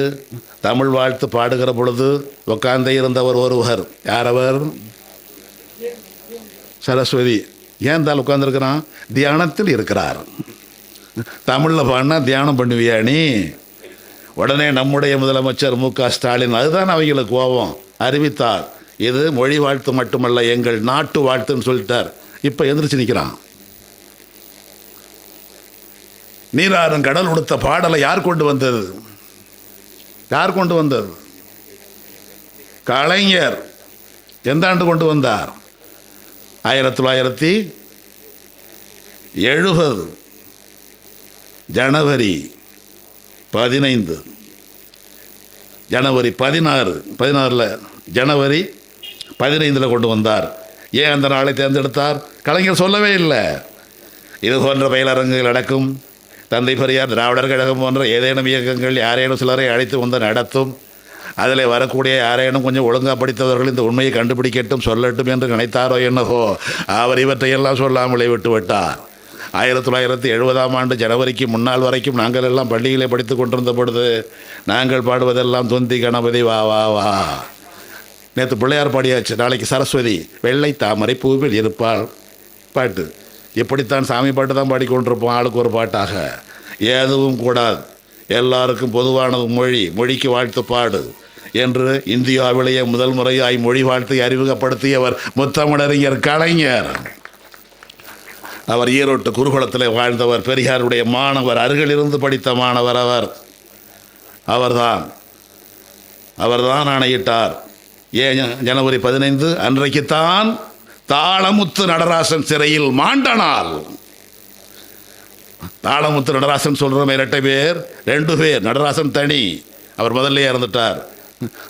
A: தமிழ் வாழ்த்து பாடுகிற பொழுது உட்கார்ந்தே இருந்தவர் ஒருவர். யார் அவர்? சரஸ்வதி. ஏன் தான் உட்கார்ந்துருக்கிறான்? தியானத்தில் இருக்கிறார். தமிழில் பாடினா தியானம் பண்ணுவியா நீ? உடனே நம்முடைய முதலமைச்சர் மு.க. ஸ்டாலின், அதுதான் அவங்களுக்கு கோபம், அறிவித்தார். இது மொழி வாழ்த்து மட்டுமல்ல, எங்கள் நாட்டு வாழ்த்துன்னு சொல்லிட்டார். இப்போ எந்திரிச்சு நிற்கிறான். நீராறும் கடல் உடுத்த பாடலை யார் கொண்டு வந்தது? யார் கொண்டு வந்தது? கலைஞர். எந்த ஆண்டு கொண்டு வந்தார்? 1970 ஜனவரி 15 ஜனவரி 16 ஜனவரி 15 கொண்டு வந்தார். ஏன் அந்த நாளை தேர்ந்தெடுத்தார்? கலைஞர் சொல்லவே இல்லை. இது போன்ற பயிலரங்குகள் நடக்கும். தந்தை பெரியார் திராவிடர் கழகம் போன்ற ஏதேனும் இயக்கங்கள் யாரேனும் சிலரை அழைத்து வந்து நடத்தும். அதில் வரக்கூடிய யாரேனும் கொஞ்சம் ஒழுங்காக படித்தவர்கள் இந்த உண்மையை கண்டுபிடிக்கட்டும், சொல்லட்டும் என்று நினைத்தாரோ என்னவோ, அவர் இவற்றையெல்லாம் சொல்லாமலே விட்டுவிட்டார். 1970ஆம் ஆண்டு ஜனவரிக்கு முன்னால் வரைக்கும் நாங்கள் எல்லாம் பள்ளியிலே படித்து கொண்டிருந்த பொழுது நாங்கள் பாடுவதெல்லாம் தொந்தி கணபதி வா வா வா. நேற்று பிள்ளையார் பாடியாச்சு, நாளைக்கு சரஸ்வதி. வெள்ளை தாமரை பூவில் இருப்பாள் பாட்டு. இப்படித்தான் சாமி பாட்டு தான் பாடிக்கொண்டிருப்போம், ஆளுக்கு ஒரு பாட்டாக. எதுவும் கூடாது, எல்லாருக்கும் பொதுவானது மொழி, மொழிக்கு வாழ்த்து பாடு என்று இந்தியாவிலேயே முதல் முறையாய் மொழி வாழ்த்தை அறிமுகப்படுத்தியவர் முத்தமிழறிஞர் கலைஞர். அவர் ஈரோட்டு குருகுலத்தில் வாழ்ந்தவர், பெரியாருடைய மாணவர், அருகிலிருந்து படித்த மாணவர். அவர்தான் ஆணையிட்டார். ஏன் ஜனவரி 15 அன்றைக்குத்தான் தாளமுத்து நடராசன் சிறையில் மாண்ட நாள். தாளமுத்து நடராசன் சொல்கிறோமே, இரட்டை பேர், 2 பேர். நடராசன் தனி, அவர் முதல்ல இறந்துட்டார்.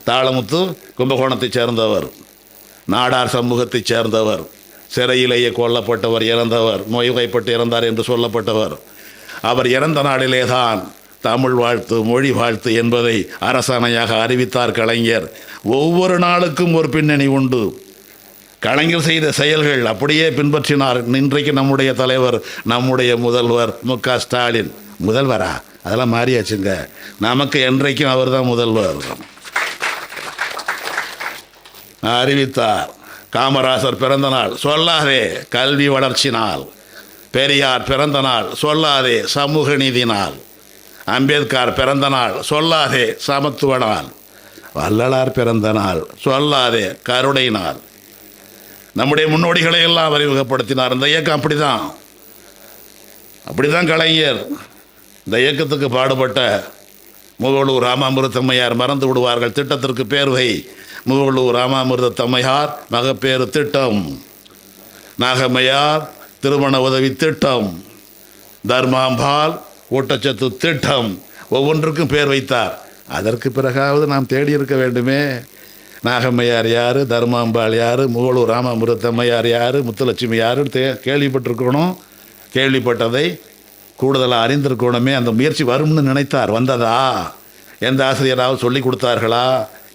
A: தாளமுத்து கும்பகோணத்தைச் சேர்ந்தவர், நாடார் சமூகத்தைச் சேர்ந்தவர், சிறையிலேயே கொல்லப்பட்டவர், இறந்தவர், நோய்வாய்ப்பட்டு இறந்தார் என்று சொல்லப்பட்டவர். அவர் இறந்த நாளிலே தான் தமிழ் வாழ்த்து, மொழி வாழ்த்து என்பதை அரசாணையாக அறிவித்தார் கலைஞர். ஒவ்வொரு நாளுக்கும் ஒரு பின்னணி உண்டு. கலைஞர் செய்த செயல்கள் அப்படியே பின்பற்றினார். இன்றைக்கு நம்முடைய தலைவர், நம்முடைய முதல்வர் மு.க. ஸ்டாலின். முதல்வரா? அதெல்லாம் மாறியாச்சுங்க. நமக்கு என்றைக்கும் அவர் தான் முதல்வர். அறிவித்தார். காமராசர் பிறந்த நாள் சொல்லாதே கல்வி வளர்ச்சி நாள். பெரியார் பிறந்த நாள் சொல்லாதே சமூக நீதி நாள். அம்பேத்கர் பிறந்த நாள் சொல்லாதே சமத்துவ நாள். வள்ளலார் பிறந்த நாள் சொல்லாதே கருணை நாள். நம்முடைய முன்னோடிகளை எல்லாம் அறிமுகப்படுத்தினார். இந்த இயக்கம் அப்படிதான் கலைஞர் இந்த இயக்கத்துக்கு பாடுபட்ட முகலூர் ராமாமிர்தம்மையார் மறந்து விடுவார்கள். திட்டத்திற்கு பேர் வை, முகலூர் ராமாமிர்தம்மையார் மகப்பேறு திட்டம், நாகம்மையார் திருமண உதவி திட்டம், தர்மாம்பால் ஊட்டச்சத்து திட்டம், ஒவ்வொன்றுக்கும் பேர் வைத்தார். அதற்கு பிறகாவது நாம் தேடி இருக்க வேண்டுமே. நாகம்மையார் யார், தர்மாம்பாள் யார், மூவலூர் ராமாமிருத்தம்மையார் யார், முத்துலட்சுமி யாருன்னு கேள்விப்பட்டிருக்கணும். கேள்விப்பட்டதை கூடுதலாக அறிந்திருக்கணுமே. அந்த முயற்சி வரும்னு நினைத்தார். வந்ததா? எந்த ஆசிரியராவது சொல்லி கொடுத்தார்களா?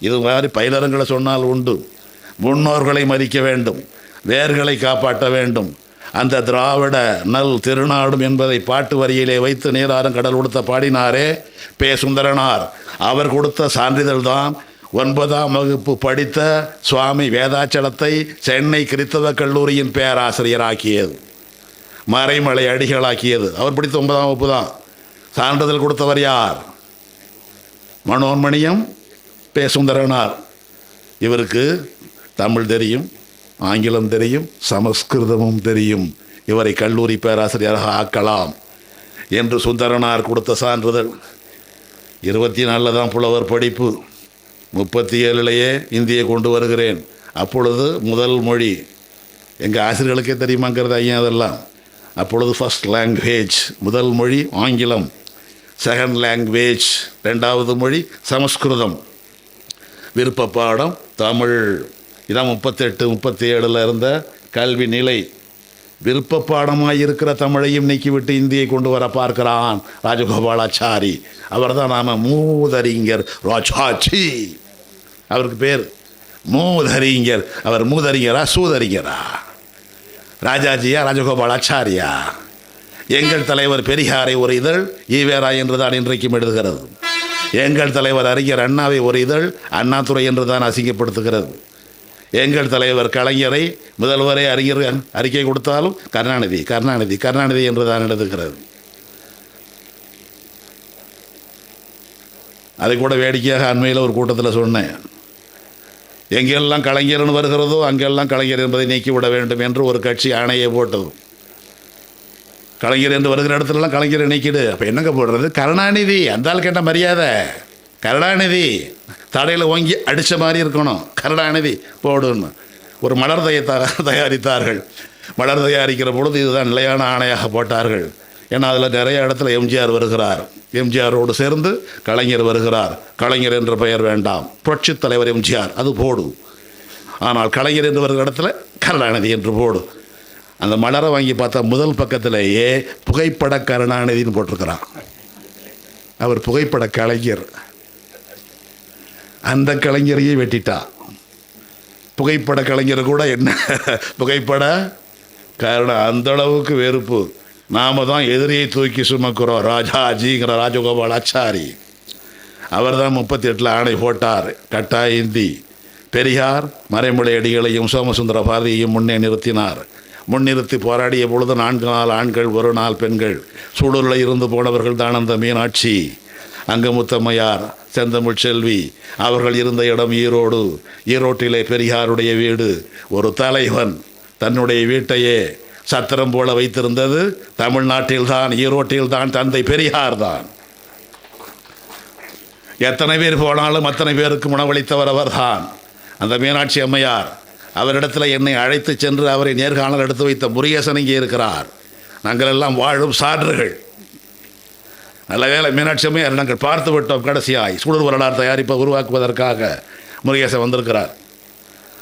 A: இது மாதிரி பயிலரங்களை சொன்னால் உண்டு. முன்னோர்களை மதிக்க வேண்டும், வேர்களை காப்பாற்ற வேண்டும். அந்த திராவிட நல் திருநாடும் என்பதை பாட்டு வரியிலே வைத்து நீராறும் கடல் கொடுத்த பாடினாரே பே. சுந்தரனார். அவர் கொடுத்த சான்றிதழ் தான் 9ஆம் வகுப்பு படித்த சுவாமி வேதாச்சலத்தை சென்னை கிறித்தவ கல்லூரியின் பேராசிரியராக்கியது, மறைமலை அடிகளாக்கியது. அவர் படித்த 9ஆம் வகுப்பு தான். சான்றிதழ் கொடுத்தவர் யார்? மனோன்மணியம் பே. சுந்தரனார். இவருக்கு தமிழ் தெரியும், ஆங்கிலம் தெரியும், சமஸ்கிருதமும் தெரியும். இவரை கல்லூரி பேராசிரியராக ஆக்கலாம் என்று சுந்தரனார் கொடுத்த சான்றிதழ். 24 தான் புலவர் படிப்பு, 37லேயே இந்தியை கொண்டு வருகிறேன். அப்பொழுது முதல் மொழி எங்கள் ஆசிரியர்களுக்கே தெரியுமாங்கிறது ஐயா அதெல்லாம். அப்பொழுது ஃபஸ்ட் லாங்குவேஜ் முதல் மொழி ஆங்கிலம், செகண்ட் லாங்குவேஜ் 2வது மொழி சமஸ்கிருதம், விருப்ப பாடம் தமிழ். இதான் 38-37 இருந்த கல்வி நிலை. விருப்ப பாடமாக இருக்கிற தமிழையும் நீக்கிவிட்டு இந்தியை கொண்டு வர பார்க்கிறான் ராஜகோபாலாச்சாரி. அவர் தான் நாம மூதறிஞர் ராஜாச்சி. அவருக்கு பேர் மூதறிஞர். அவர் மூதறிஞரா சூதறிஞரா? ராஜாஜியா ராஜகோபாலாச்சாரியா? எங்கள் தலைவர் பெரியாரை ஒரு இதழ் ஈவேரா என்று தான் இன்றைக்கும் எழுதுகிறது. எங்கள் தலைவர் அறிஞர் அண்ணாவை ஒரு இதழ் அண்ணாதுரை என்று தான் அசிங்கப்படுத்துகிறது. எங்கள் தலைவர் கலைஞரை முதல்வரை அறிஞர் அறிக்கை கொடுத்தாலும் கருணாநிதி கருணாநிதி கருணாநிதி என்று தான் எழுதுகிறது. அதை கூட வேடிக்கையாக அண்மையில் ஒரு கூட்டத்தில் சொன்னேன். எங்கெல்லாம் கலைஞர்னு வருகிறதோ அங்கெல்லாம் கலைஞர் என்பதை நீக்கிவிட வேண்டும் என்று ஒரு கட்சி ஆணையை போட்டது. கலைஞர் என்று வருகிற இடத்துலலாம் கலைஞரை நீக்கிடு. அப்போ என்னங்க போடுறது? கருணாநிதி. அந்த ஆள் கேட்ட மரியாதை கருணாநிதி. தடையில் ஓங்கி அடித்த மாதிரி இருக்கணும். கருணாநிதி போடுன்னு ஒரு மலர் தயாரித்தார்கள். மலர் தயாரிக்கிற பொழுது இதுதான் நிலையான ஆணையாக போட்டார்கள். ஏன்னா அதில் நிறைய இடத்துல எம்ஜிஆர் வருகிறார், எம்ஜிஆரோடு சேர்ந்து கலைஞர் வருகிறார். கலைஞர் என்ற பெயர் வேண்டாம், புரட்சித் தலைவர் எம்ஜிஆர் அது போடு. ஆனால் கலைஞர் என்று வருகிற இடத்துல கருணாநிதி என்று போடு. அந்த மலரை வாங்கி பார்த்தா முதல் பக்கத்திலேயே புகைப்பட கருணாநிதினு போட்டிருக்கிறான். அவர் புகைப்பட கலைஞர். அந்த கலைஞரையே வெட்டிட்டா. புகைப்பட கலைஞர் கூட என்ன புகைப்பட காரணம், அந்த அளவுக்கு வெறுப்பு. நாம தான் எதிரியை தூக்கி சுமக்கிறோம். ராஜாஜிங்கிற ராஜகோபாலாச்சாரி அவர் தான் 38 ஆணை போட்டார். கட்டாய இந்தி. பெரியார் மறைமலை அடிகளையும் சோமசுந்தர பாரதியையும் முன்னே நிறுத்தினார். முன்னிறுத்தி போராடிய பொழுது 4 நாள் ஆண்கள் 1 நாள் பெண்கள். சூழலில் இருந்து போனவர்கள் தான் அந்த மீனாட்சி, அங்கமுத்தம்மையார், செந்தமிழ் செல்வி. அவர்கள் இருந்த இடம் ஈரோடு. ஈரோட்டிலே பெரியாருடைய வீடு. ஒரு தலைவன் தன்னுடைய வீட்டையே சத்திரம் போல வைத்திருந்தது தமிழ்நாட்டில்தான், ஈரோட்டில்தான். தந்தை பெரியார் தான். எத்தனை பேர் போனாலும் அத்தனை பேருக்கு உணவளித்தவர் அவர் தான். அந்த மீனாட்சி அம்மையார். அவரிடத்தில் என்னை அழைத்து சென்று அவரை நேர்காணல் எடுத்து வைத்த முருகேசன் இங்கே இருக்கிறார். நாங்கள் எல்லாம் வாழும் சான்றுகள். நல்ல வேலை மீனாட்சி அம்மையார் நாங்கள் பார்த்து விட்டோம். கடைசியாய் சூழல் வரலாறு தயாரிப்பை உருவாக்குவதற்காக முருகேசன் வந்திருக்கிறார்.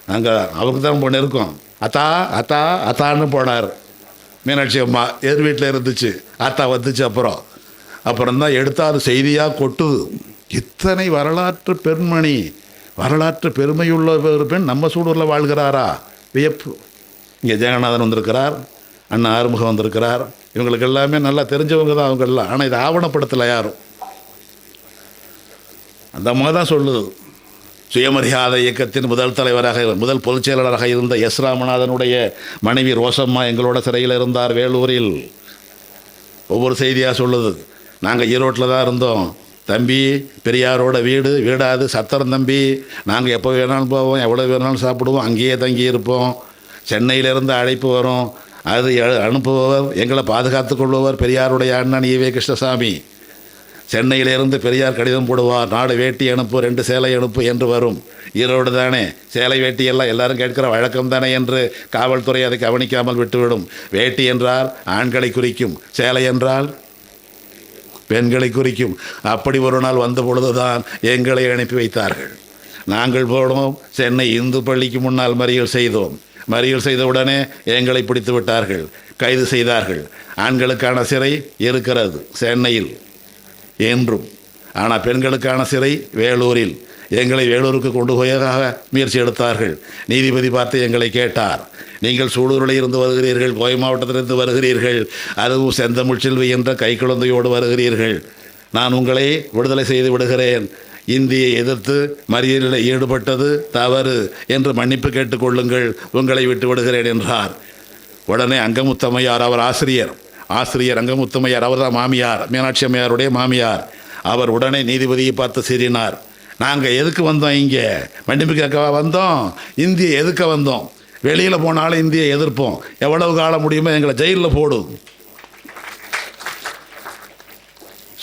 A: நாங்கள் அவருக்கு தான் போன இருக்கோம். அத்தா அத்தா அத்தான்னு போனார். மீனாட்சி அம்மா எதிர் வீட்டில் இருந்துச்சு. அத்தா வந்துச்சு. அப்புறம் தான் எடுத்தால் அது செய்தியாக கொட்டுது. இத்தனை வரலாற்று பெண்மணி, வரலாற்று பெருமையுள்ள ஒரு பெண் நம்ம சூழலில் வாழ்கிறாரா? வியப்பு. இங்கே ஜெகநாதன் வந்திருக்கிறார், அண்ணா ஆறுமுகம் வந்திருக்கிறார். இவங்களுக்கு எல்லாமே நல்லா தெரிஞ்சவங்க தான் அவங்கெல்லாம். ஆனால் இதை ஆவணப்படுத்தலை யாரும். அந்த அம்மா தான் சொல்லுது. சுயமரியாதை இயக்கத்தின் முதல் தலைவராக, முதல் பொதுச் செயலாளராக இருந்த எஸ். ராமநாதனுடைய மனைவி ரோசம்மா எங்களோட சிறையில் இருந்தார் வேலூரில். ஒவ்வொரு செய்தியாக சொல்லுது. நாங்கள் ஈரோட்டில் தான் இருந்தோம். தம்பி பெரியாரோட வீடு வீடாது சத்திரம் தம்பி. நாங்கள் எப்போ வேணாலும் போவோம், எவ்வளோ வேணாலும் சாப்பிடுவோம், அங்கேயே தங்கி இருப்போம். சென்னையிலேருந்து அழைப்பு வரும், அது அனுப்புபவர் எங்களை பாதுகாத்து கொள்பவர் பெரியாருடைய அண்ணன் ஈவே கிருஷ்ணசாமி. சென்னையிலிருந்து பெரியார் கடிதம் போடுவார், நாடு வேட்டி அனுப்பு, 2 சேலை அனுப்பு என்று வரும். ஈரோடு தானே, சேலை வேட்டி எல்லாம் எல்லாரும் கேட்கிற வழக்கம் தானே என்று காவல்துறை அதை கவனிக்காமல் விட்டுவிடும். வேட்டி என்றால் ஆண்களை குறிக்கும், சேலை என்றால் பெண்களை குறிக்கும். அப்படி ஒரு நாள் வந்த பொழுதுதான் எங்களை அனுப்பி வைத்தார்கள். நாங்கள் போனோம், சென்னை இந்து பள்ளிக்கு முன்னால் மறியல் செய்தோம். மறியல் செய்தவுடனே எங்களை பிடித்து விட்டார்கள், கைது செய்தார்கள். ஆண்களுக்கான சிறை இருக்கிறது சென்னையில் என்றும், ஆனால் பெண்களுக்கான சிறை வேலூரில். எங்களை வேலூருக்கு கொண்டு போயதாக முயற்சி எடுத்தார்கள். நீதிபதி பார்த்து எங்களை கேட்டார், நீங்கள் சூலூரில் இருந்து வருகிறீர்கள், கோவை மாவட்டத்திலிருந்து வருகிறீர்கள், அதுவும் செந்தமிழ் செல்வி என்ற கைக்குழந்தையோடு வருகிறீர்கள், நான் உங்களை விடுதலை செய்து விடுகிறேன். இந்தியை எதிர்த்து மறியலில் ஈடுபட்டது தவறு என்று மன்னிப்பு கேட்டுக்கொள்ளுங்கள், உங்களை விட்டு விடுகிறேன் என்றார். உடனே அங்கமுத்தம்மையார், அவர் ஆசிரியர் அங்கமுத்தம்மையார், அவர் தான் மாமியார், மீனாட்சி அம்மையாருடைய மாமியார். அவர் உடனே நீதிபதியை பார்த்து சீறினார், நாங்கள் எதுக்கு வந்தோம், இங்கே மன்னிப்பு கேட்கவா வந்தோம்? இந்தியை எதுக்க வந்தோம்? வெளியில் போனாலும் இந்தியை எதிர்ப்போம், எவ்வளவு காலம் முடியுமோ எங்களை ஜெயிலில் போடும்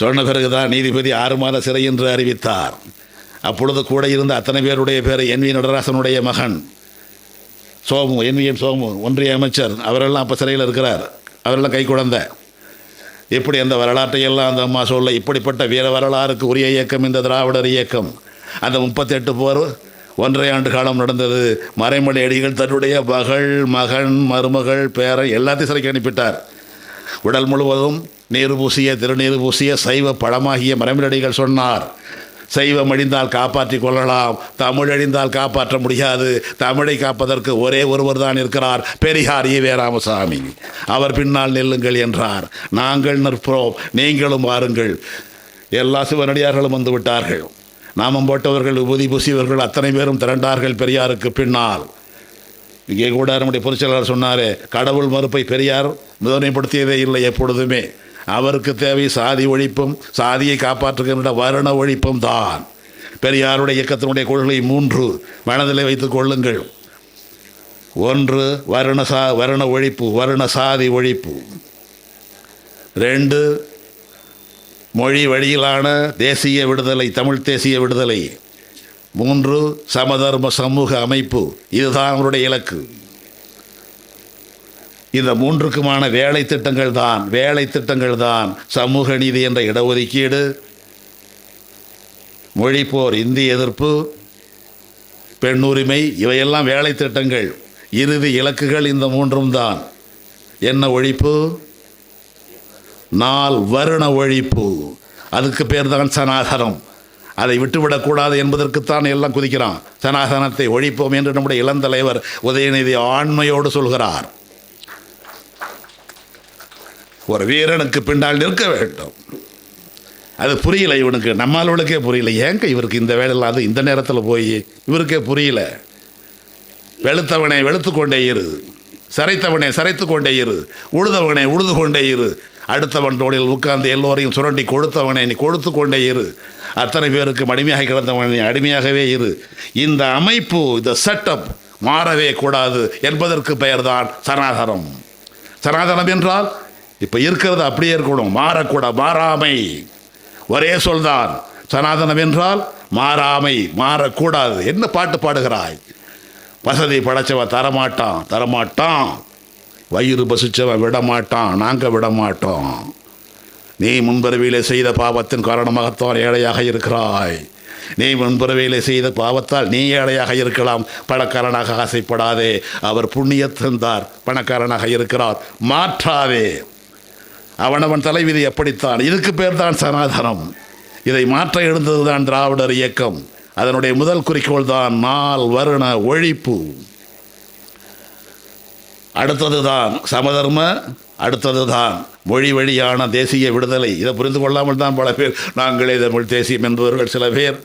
A: சொன்ன பிறகுதான் நீதிபதி 6 மாத சிறை என்று அறிவித்தார். அப்பொழுது கூட இருந்த அத்தனை பேருடைய பேர் NV நடராசனுடைய மகன் சோமு, NVM சோமு, ஒன்றிய அமைச்சர், அவரெல்லாம் அப்போ சிறையில் இருக்கிறார். அவரெல்லாம் கை குழந்தை. இப்படி அந்த வரலாற்றையெல்லாம் அந்த அம்மா சொல்ல, இப்படிப்பட்ட வீர வரலாறுக்கு உரிய இயக்கம் இந்த திராவிடர் இயக்கம். அந்த 38 போர் 1.5 ஆண்டு காலம் நடந்தது. மறைமலை அடிகள் தன்னுடைய மகன், மருமகள், பேரை எல்லாத்தையும் சிறைக்கு அனுப்பிட்டார். உடல் முழுவதும் நீர் பூசிய, திருநீர் பூசிய சைவ பழமாகிய மறைமலடிகள் சொன்னார், சைவம் அழிந்தால் காப்பாற்றிக் கொள்ளலாம், தமிழ் அழிந்தால் காப்பாற்ற முடியாது. தமிழை காப்பதற்கு ஒரே ஒருவர் தான் இருக்கிறார், பெரியார் ஈவே ராமசாமி. அவர் பின்னால் நெல்லுங்கள் என்றார். நாங்கள் நிற்போம், நீங்களும் வாருங்கள். எல்லா சிவனடியார்களும் வந்து விட்டார்கள். நாமம் போட்டவர்கள், உபதி பூசியவர்கள் அத்தனை பேரும் திரண்டார்கள் பெரியாருக்கு பின்னால். இங்கே கூட நம்முடைய பொதுச்செயலாளர் சொன்னாரே, கடவுள் மறுப்பை பெரியார் முதன்மைப்படுத்தியதே இல்லை எப்பொழுதுமே. அவருக்கு தேவை சாதி ஒழிப்பும், சாதியை காப்பாற்றுகின்ற வர்ண ஒழிப்பும் தான். பெரியாருடைய இயக்கத்தினுடைய கொள்கை 3 மனதில் வைத்துக் கொள்ளுங்கள். 1 வர்ண ஒழிப்பு, வர்ண சாதி ஒழிப்பு. 2 மொழி வழியிலான தேசிய விடுதலை, தமிழ் தேசிய விடுதலை. 3 சமதர்ம சமூக அமைப்பு. இதுதான் அவருடைய இலக்கு. இந்த 3க்குமான வேலை திட்டங்கள் தான் சமூக நீதி என்ற இடஒதுக்கீடு, மொழிப்போர், இந்தி எதிர்ப்பு, பெண் உரிமை, இவையெல்லாம் வேலை திட்டங்கள். இறுதி இலக்குகள் இந்த 3ம் தான். என்ன ஒழிப்பு? வர்ண ஒழிப்பு. அதுக்கு பேர் தான் சனாதனம். அதை விட்டுவிடக்கூடாது என்பதற்குத்தான் எல்லாம் குதிக்கிறான். சனாதனத்தை ஒழிப்போம் என்று நம்முடைய இளந்தலைவர் உதயநிதி ஆண்மையோடு சொல்கிறார். ஒரு வீரனுக்கு பின்னால் நிற்க வேண்டும். அது புரியல இவனுக்கு, நம்மளுக்கே புரியல. ஏங்க இவருக்கு இந்த வேலையில் அது இந்த நேரத்தில் போய் இவருக்கே புரியல. வெளுத்தவனை வெளுத்து கொண்டே இரு, சரைத்தவனை சரைத்து கொண்டே இரு, உழுதவனை உழுது கொண்டே இரு, அடுத்தவன் தோளில் உட்கார்ந்து எல்லோரையும் சுரண்டி கொடுத்தவனை நீ கொடுத்து கொண்டே இரு, அத்தனை பேருக்கு அடிமையாக கிடந்தவனை அடிமையாகவே இரு. இந்த அமைப்பு, இந்த செட்டப் மாறவே கூடாது என்பதற்கு பெயர்தான் சனாதனம். சனாதனம் என்றால் இப்போ இருக்கிறது அப்படியே இருக்கணும், மாறக்கூடாது. மாறாமை, ஒரே சொல்தான். சனாதனம் என்றால் மாறாமை, மாறக்கூடாது. என்ன பாட்டு பாடுகிறாய்? வசதி படைச்சவன் தரமாட்டான், வயிறு பசிச்சவன் விடமாட்டான், நாங்கள் விடமாட்டோம். நீ முன்பிறவியிலே செய்த பாவத்தின் காரணமாகத்தான் ஏழையாக இருக்கிறாய். நீ முன்பிறவியிலே செய்த பாவத்தால் நீ ஏழையாக இருக்கலாம், பணக்காரனாக ஆசைப்படாதே. அவர் புண்ணியத்தந்தார், பணக்காரனாக இருக்கிறார், மாற்றாதே. அவனவன் தலைவிதி எப்படித்தான். இதுக்கு பேர் தான் சனாதனம். இதை மாற்ற எழுந்தது தான் திராவிடர் இயக்கம். அதனுடைய முதல் குறிக்கோள் தான் வர்ண ஒழிப்பு. அடுத்தது தான் சமதர்ம, அடுத்தது தான் மொழி வழியான தேசிய விடுதலை. இதை புரிந்து கொள்ளாமல் தான் பல பேர் நாங்களே தமிழ் தேசியம் என்பவர்கள் சில பேர்,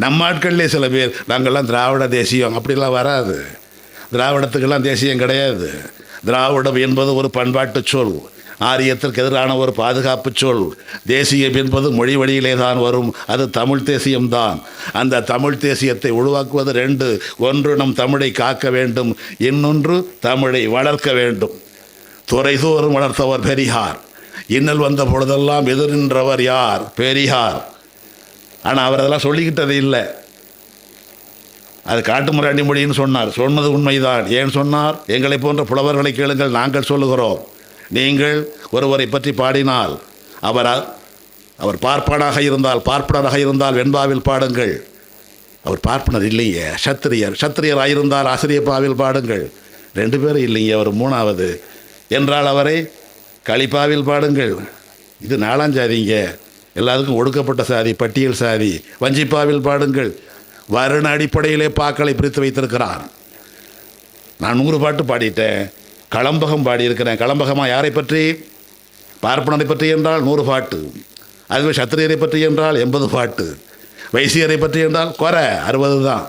A: நம்ம ஆட்கள்லேயே சில பேர் நாங்கள்லாம் திராவிட தேசியம். அப்படிலாம் வராது. திராவிடத்துக்கெல்லாம் தேசியம் கிடையாது. திராவிடம் என்பது ஒரு பண்பாட்டு சொல், ஆரியத்திற்கு எதிரான ஒரு பாதுகாப்பு சொல். தேசியம் என்பது மொழி வழியிலே தான் வரும், அது தமிழ் தேசியம்தான். அந்த தமிழ் தேசியத்தை உருவாக்குவது 2. 1 நம் தமிழை காக்க வேண்டும், இன்னொன்று தமிழை வளர்க்க வேண்டும். துறைதோறும் வளர்த்தவர் பெரியார். இன்னல் வந்த பொழுதெல்லாம் எதிர் நின்றவர் யார்? பெரியார். ஆனால் அவர் அதெல்லாம் சொல்லிக்கிட்டது இல்லை. அது காட்டுமுறை அடிமொழின்னு சொன்னார். சொன்னது உண்மைதான். ஏன் சொன்னார்? எங்களை போன்ற புலவர்களை கேளுங்கள், நாங்கள் சொல்லுகிறோம். நீங்கள் ஒருவரை பற்றி பாடினால் அவர் பார்ப்பானாக இருந்தால், பார்ப்பனராக இருந்தால் வெண்பாவில் பாடுங்கள். அவர் பார்ப்பனர் இல்லையே, சத்திரியர் ஆயிருந்தால் ஆசிரியப்பாவில் பாடுங்கள். 2 பேரும் இல்லைங்க, அவர் 3வது என்றால் அவரை களிப்பாவில் பாடுங்கள். இது 4ஆம் சாதிங்க, எல்லாத்துக்கும் ஒடுக்கப்பட்ட சாதி, பட்டியல் சாதி. வஞ்சிப்பாவில் பாடுங்கள். வருண அடிப்படையிலே பாக்களை பிரித்து வைத்திருக்கிறார். நான் 100 பாட்டு பாடிட்டேன், களம்பகம் பாடியிருக்கிறேன். களம்பகமாக யாரை பற்றி? பார்ப்பனரை பற்றி என்றால் 100 பாட்டு, அதுவே சத்திரியரை பற்றி என்றால் 80 பாட்டு, வைசியரை பற்றி என்றால் குறை 60 தான்.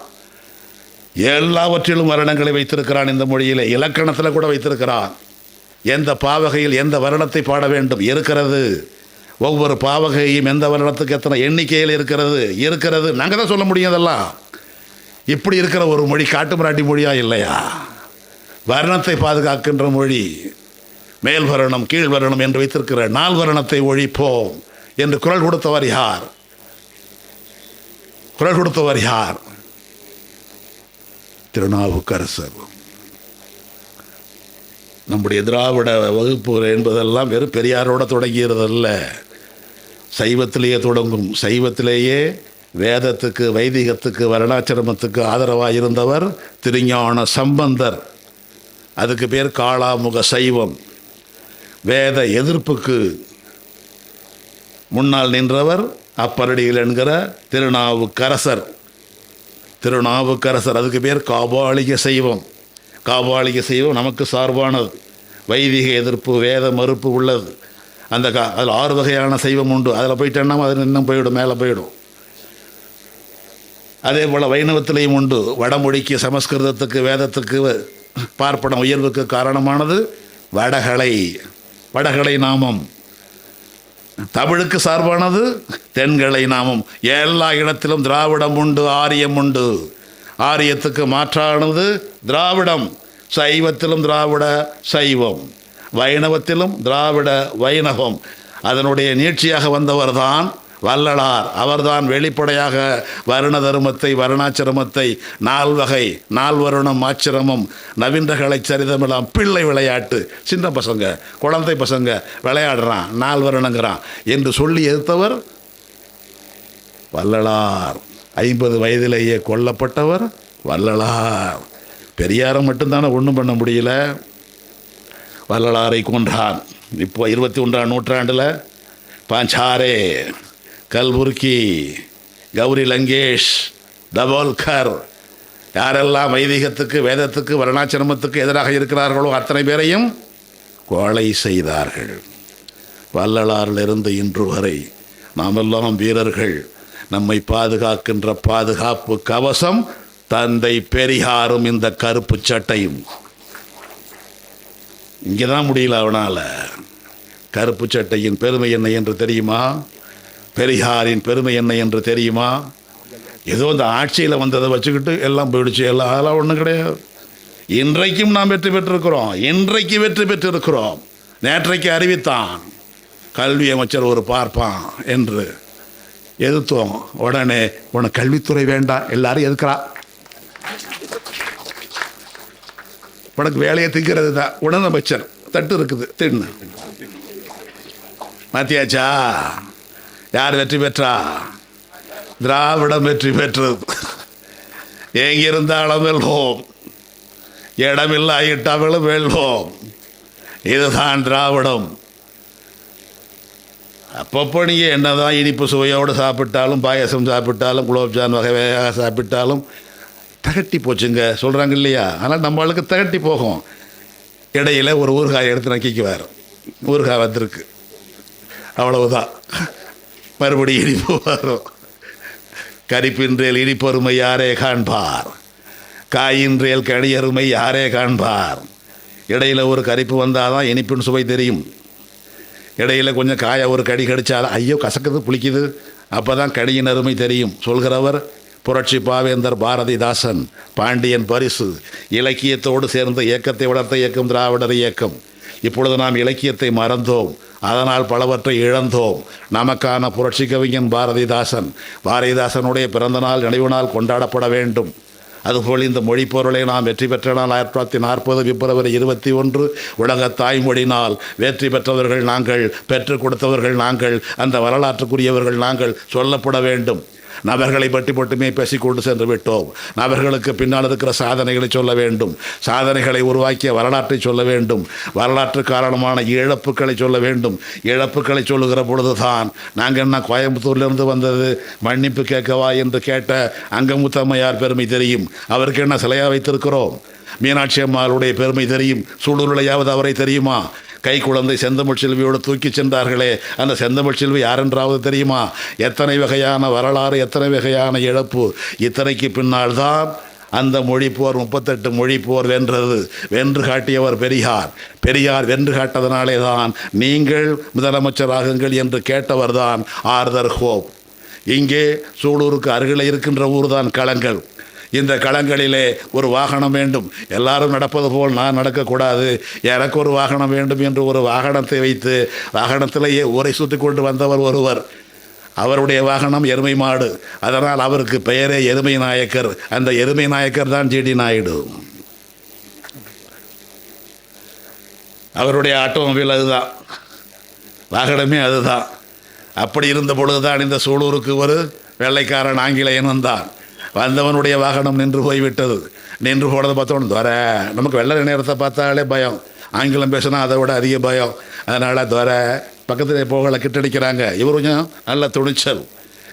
A: எல்லாவற்றிலும் வருணங்களை வைத்திருக்கிறான் இந்த மொழியில். இலக்கணத்தில் கூட வைத்திருக்கிறான். எந்த பாவகையில் எந்த வருணத்தை பாட வேண்டும் இருக்கிறது. ஒவ்வொரு பாவகையும் எந்த வருணத்துக்கு எத்தனை எண்ணிக்கையில் இருக்கிறது. நாங்கள் தான் சொல்ல முடியும். அதெல்லாம் இப்படி இருக்கிற ஒரு மொழி காட்டுமிராண்டி மொழியா இல்லையா? வர்ணத்தை பாதுகாக்கின்ற மொழி. மேல் வருணம் கீழ் வருணம் என்று வைத்திருக்கிற 4 வருணத்தை ஒழிப்போம் என்று குரல் கொடுத்தவர் யார்? திருநாவுக்கரசர். நம்முடைய திராவிட வகுப்பு என்பதெல்லாம் வெறும் பெரியாரோட தொடங்கிறதல்ல, சைவத்திலேயே தொடங்கும். சைவத்திலேயே வேதத்துக்கு, வைதிகத்துக்கு, வருணாசிரமத்துக்கு ஆதரவாக இருந்தவர் திருஞான சம்பந்தர். அதுக்கு பேர் காளாமுக சைவம். வேத எதிர்ப்புக்கு முன்னால் நின்றவர் அப்பரடிகள் என்கிற திருநாவுக்கரசர். அதுக்கு பேர் காபாலிக சைவம். காபாலிக சைவம் நமக்கு சார்பானது. வைதிக எதிர்ப்பு, வேத மறுப்பு உள்ளது. அதில் 6 வகையான சைவம் உண்டு. அதில் போயிட்டேன்னா அது இன்னும் போயிடும், மேலே போயிடும். அதே போல் வைணவத்திலையும் உண்டு. வடமொழிக்கு, சமஸ்கிருதத்துக்கு, வேதத்துக்கு, பார்ப்பன உயர்வுக்கு காரணமானது வடகலை நாமம். தமிழுக்கு சார்பானது தென்கலை நாமம். எல்லா இடத்திலும் திராவிடம் உண்டு, ஆரியம் உண்டு. ஆரியத்துக்கு மாற்றானது திராவிடம். சைவத்திலும் திராவிட சைவம், வைணவத்திலும் திராவிட வைணவம். அதனுடைய நீட்சியாக வந்தவர் தான் வள்ளலார். அவர்தான் வெளிப்படையாக வருண தர்மத்தை, வருணாசிரமத்தை, 4 வகை, 4 வருணம் ஆச்சிரமம், நவீன்றகளை சரிதமெல்லாம் பிள்ளை விளையாட்டு, சின்ன பசங்க, குழந்தை பசங்க விளையாடுறான், 4 வருணங்கிறான் என்று சொல்லி எதிர்த்தவர் வள்ளலார். 50 வயதிலேயே கொல்லப்பட்டவர் வள்ளலார். பெரியாரை மட்டும்தானே ஒன்றும் பண்ண முடியல. வள்ளலாரை கொன்றான். இப்போ 21ஆம் நூற்றாண்டில் பாஞ்சாரே, கல்புர்கி, கௌரி லங்கேஷ், தபோல்கர், யாரெல்லாம் வைதிகத்துக்கு, வேதத்துக்கு, வருணாசிரமத்துக்கு எதிராக இருக்கிறார்களோ அத்தனை பேரையும் கொலை செய்தார்கள். வள்ளலாரிலிருந்து இன்று வரை நாமெல்லாம் வீரர்கள். நம்மை பாதுகாக்கின்ற பாதுகாப்பு கவசம் தந்தை பெரியாரும் இந்த கருப்பு சட்டையும். இங்கே தான் முடியல அவனால். கருப்பு சட்டையின் பெருமை என்ன என்று தெரியுமா? பெரியாரின் பெருமை என்ன என்று தெரியுமா? ஏதோ இந்த ஆட்சியில் வந்ததை வச்சுக்கிட்டு எல்லாம் போயிடுச்சு, அதெல்லாம் ஒன்றும் கிடையாது. இன்றைக்கும் நாம் வெற்றி பெற்றிருக்கிறோம். நேற்றைக்கு அறிவித்தான் கல்வி அமைச்சர் ஒரு பார்ப்பான் என்று. எதிர்த்தோம். உடனே உனக்கு கல்வித்துறை வேண்டாம், எல்லாரும் எதுக்குறா, உனக்கு வேலையை திங்கிறது தான். உடனமைச்சர் தட்டு இருக்குது, தின்னு மாத்தியாச்சா. யார் வெற்றி பெற்றா? திராவிடம் வெற்றி பெற்றது. எங்கிருந்தாலும் வெல்வோம், இடமில்லாயிட்டாலும் வெல்வோம். இதுதான் திராவிடம். அப்பப்போ நீங்கள் என்ன தான் இனிப்பு சுவையோடு சாப்பிட்டாலும், பாயசம் சாப்பிட்டாலும், குலோப்ஜான் வகை வகையாக சாப்பிட்டாலும் தகட்டி போச்சுங்க சொல்கிறாங்க இல்லையா? ஆனால் நம்மளுக்கு தகட்டி போகும். இடையில் ஒரு ஊறுகாய் எடுத்து நக்கிக்குவார். ஊறுகாய் வந்திருக்கு, அவ்வளவுதான். மறுபடியும் இனிப்பு வரும். கரிப்பின்றேல் இனிப்பொருமை யாரே காண்பார், காயின்றேல் கனியருமை யாரே காண்பார். இடையில் ஒரு கரிப்பு வந்தால் தான் இனிப்பின் சுவை தெரியும். இடையில் கொஞ்சம் காய ஒரு கடி கடித்தாலும் ஐயோ கசக்குது, புளிக்குது, அப்போ தான் கடியின் அருமை தெரியும். சொல்கிறவர் புரட்சி பாவேந்தர் பாரதிதாசன். பாண்டியன் பரிசு. இலக்கியத்தோடு சேர்ந்த இயக்கத்தை வளர்த்த இயக்கம் திராவிடர் இயக்கம். இப்பொழுது நாம் இலக்கியத்தை மறந்தோம், அதனால் பலவற்றை இழந்தோம். நமக்கான புரட்சி கவிஞன் பாரதிதாசனுடைய பிறந்த நாள், நினைவு நாள் கொண்டாடப்பட வேண்டும். அதுபோல் இந்த மொழி பொருளை நாம் வெற்றி பெற்ற நாள் 1940 பிப்ரவரி 21 உலக தாய்மொழி நாள். வெற்றி பெற்றவர்கள் நாங்கள், பெற்றுக் கொடுத்தவர்கள் நாங்கள், அந்த வரலாற்றுக்குரியவர்கள் நாங்கள் சொல்லப்பட வேண்டும். நபர்களை பற்றி மட்டுமே பேசிக்கொண்டு சென்று விட்டோம். நபர்களுக்கு பின்னால் இருக்கிற சாதனைகளை சொல்ல வேண்டும், சாதனைகளை உருவாக்கிய வரலாற்றை சொல்ல வேண்டும், வரலாற்று காரணமான இழப்புகளை சொல்ல வேண்டும். இழப்புகளை சொல்லுகிற பொழுதுதான் நாங்கள் என்ன கோயம்புத்தூர்லேருந்து வந்தது மன்னிப்பு கேட்கவா என்று கேட்ட அங்கமுத்தம்மையார் பெருமை தெரியும். அவருக்கு என்ன சிலையாக வைத்திருக்கிறோம்? மீனாட்சி அம்மாளுடைய பெருமை தெரியும். சூலூரிலையாவது அவரை தெரியுமா? கை குழந்தை செந்தமிழ் செல்வியோடு தூக்கி சென்றார்களே, அந்த செந்தமிழ் செல்வி யாரென்றாவது தெரியுமா? எத்தனை வகையான வரலாறு, எத்தனை வகையான இழப்பு. இத்தனைக்கு பின்னால் தான் அந்த மொழிப்போர் 38 மொழிப்போர் வென்று காட்டியவர் பெரியார். பெரியார் வென்று காட்டதனாலே தான் நீங்கள் முதலமைச்சராகுங்கள் என்று கேட்டவர் தான் ஆர்தர் ஹோப். இங்கே சூலூருக்கு அருகில் இருக்கின்ற ஊர் தான் களங்கள். இந்த களங்களிலே ஒரு வாகனம் வேண்டும். எல்லாரும் நடப்பது போல் நான் நடக்கக்கூடாது, எனக்கு ஒரு வாகனம் வேண்டும் என்று ஒரு வாகனத்தை வைத்து வாகனத்திலேயே ஊரை சுற்றி கொண்டு வந்தவர் ஒருவர். அவருடைய வாகனம் எருமை மாடு. அதனால் அவருக்கு பெயரே எருமை நாயக்கர். அந்த எருமை நாயக்கர் தான் ஜிடி நாயுடு. அவருடைய ஆட்டோமொபைல் அதுதான், வாகனமே அதுதான். அப்படி இருந்த பொழுதுதான் இந்த சூலூருக்கு ஒரு வெள்ளைக்காரன் ஆங்கிலேயன் வந்தான். வந்தவனுடைய வாகனம் நின்று போய்விட்டது. நின்று போனதை பார்த்தோன்னு துறை, நமக்கு வெள்ளை நேரத்தை பார்த்தாலே பயம், ஆங்கிலம் பேசினா அதை விட அதிக பயம். அதனால் துறை பக்கத்தில் போகலை, கிட்டடிக்கிறாங்க. இவர் கொஞ்சம் நல்ல துணிச்சல்,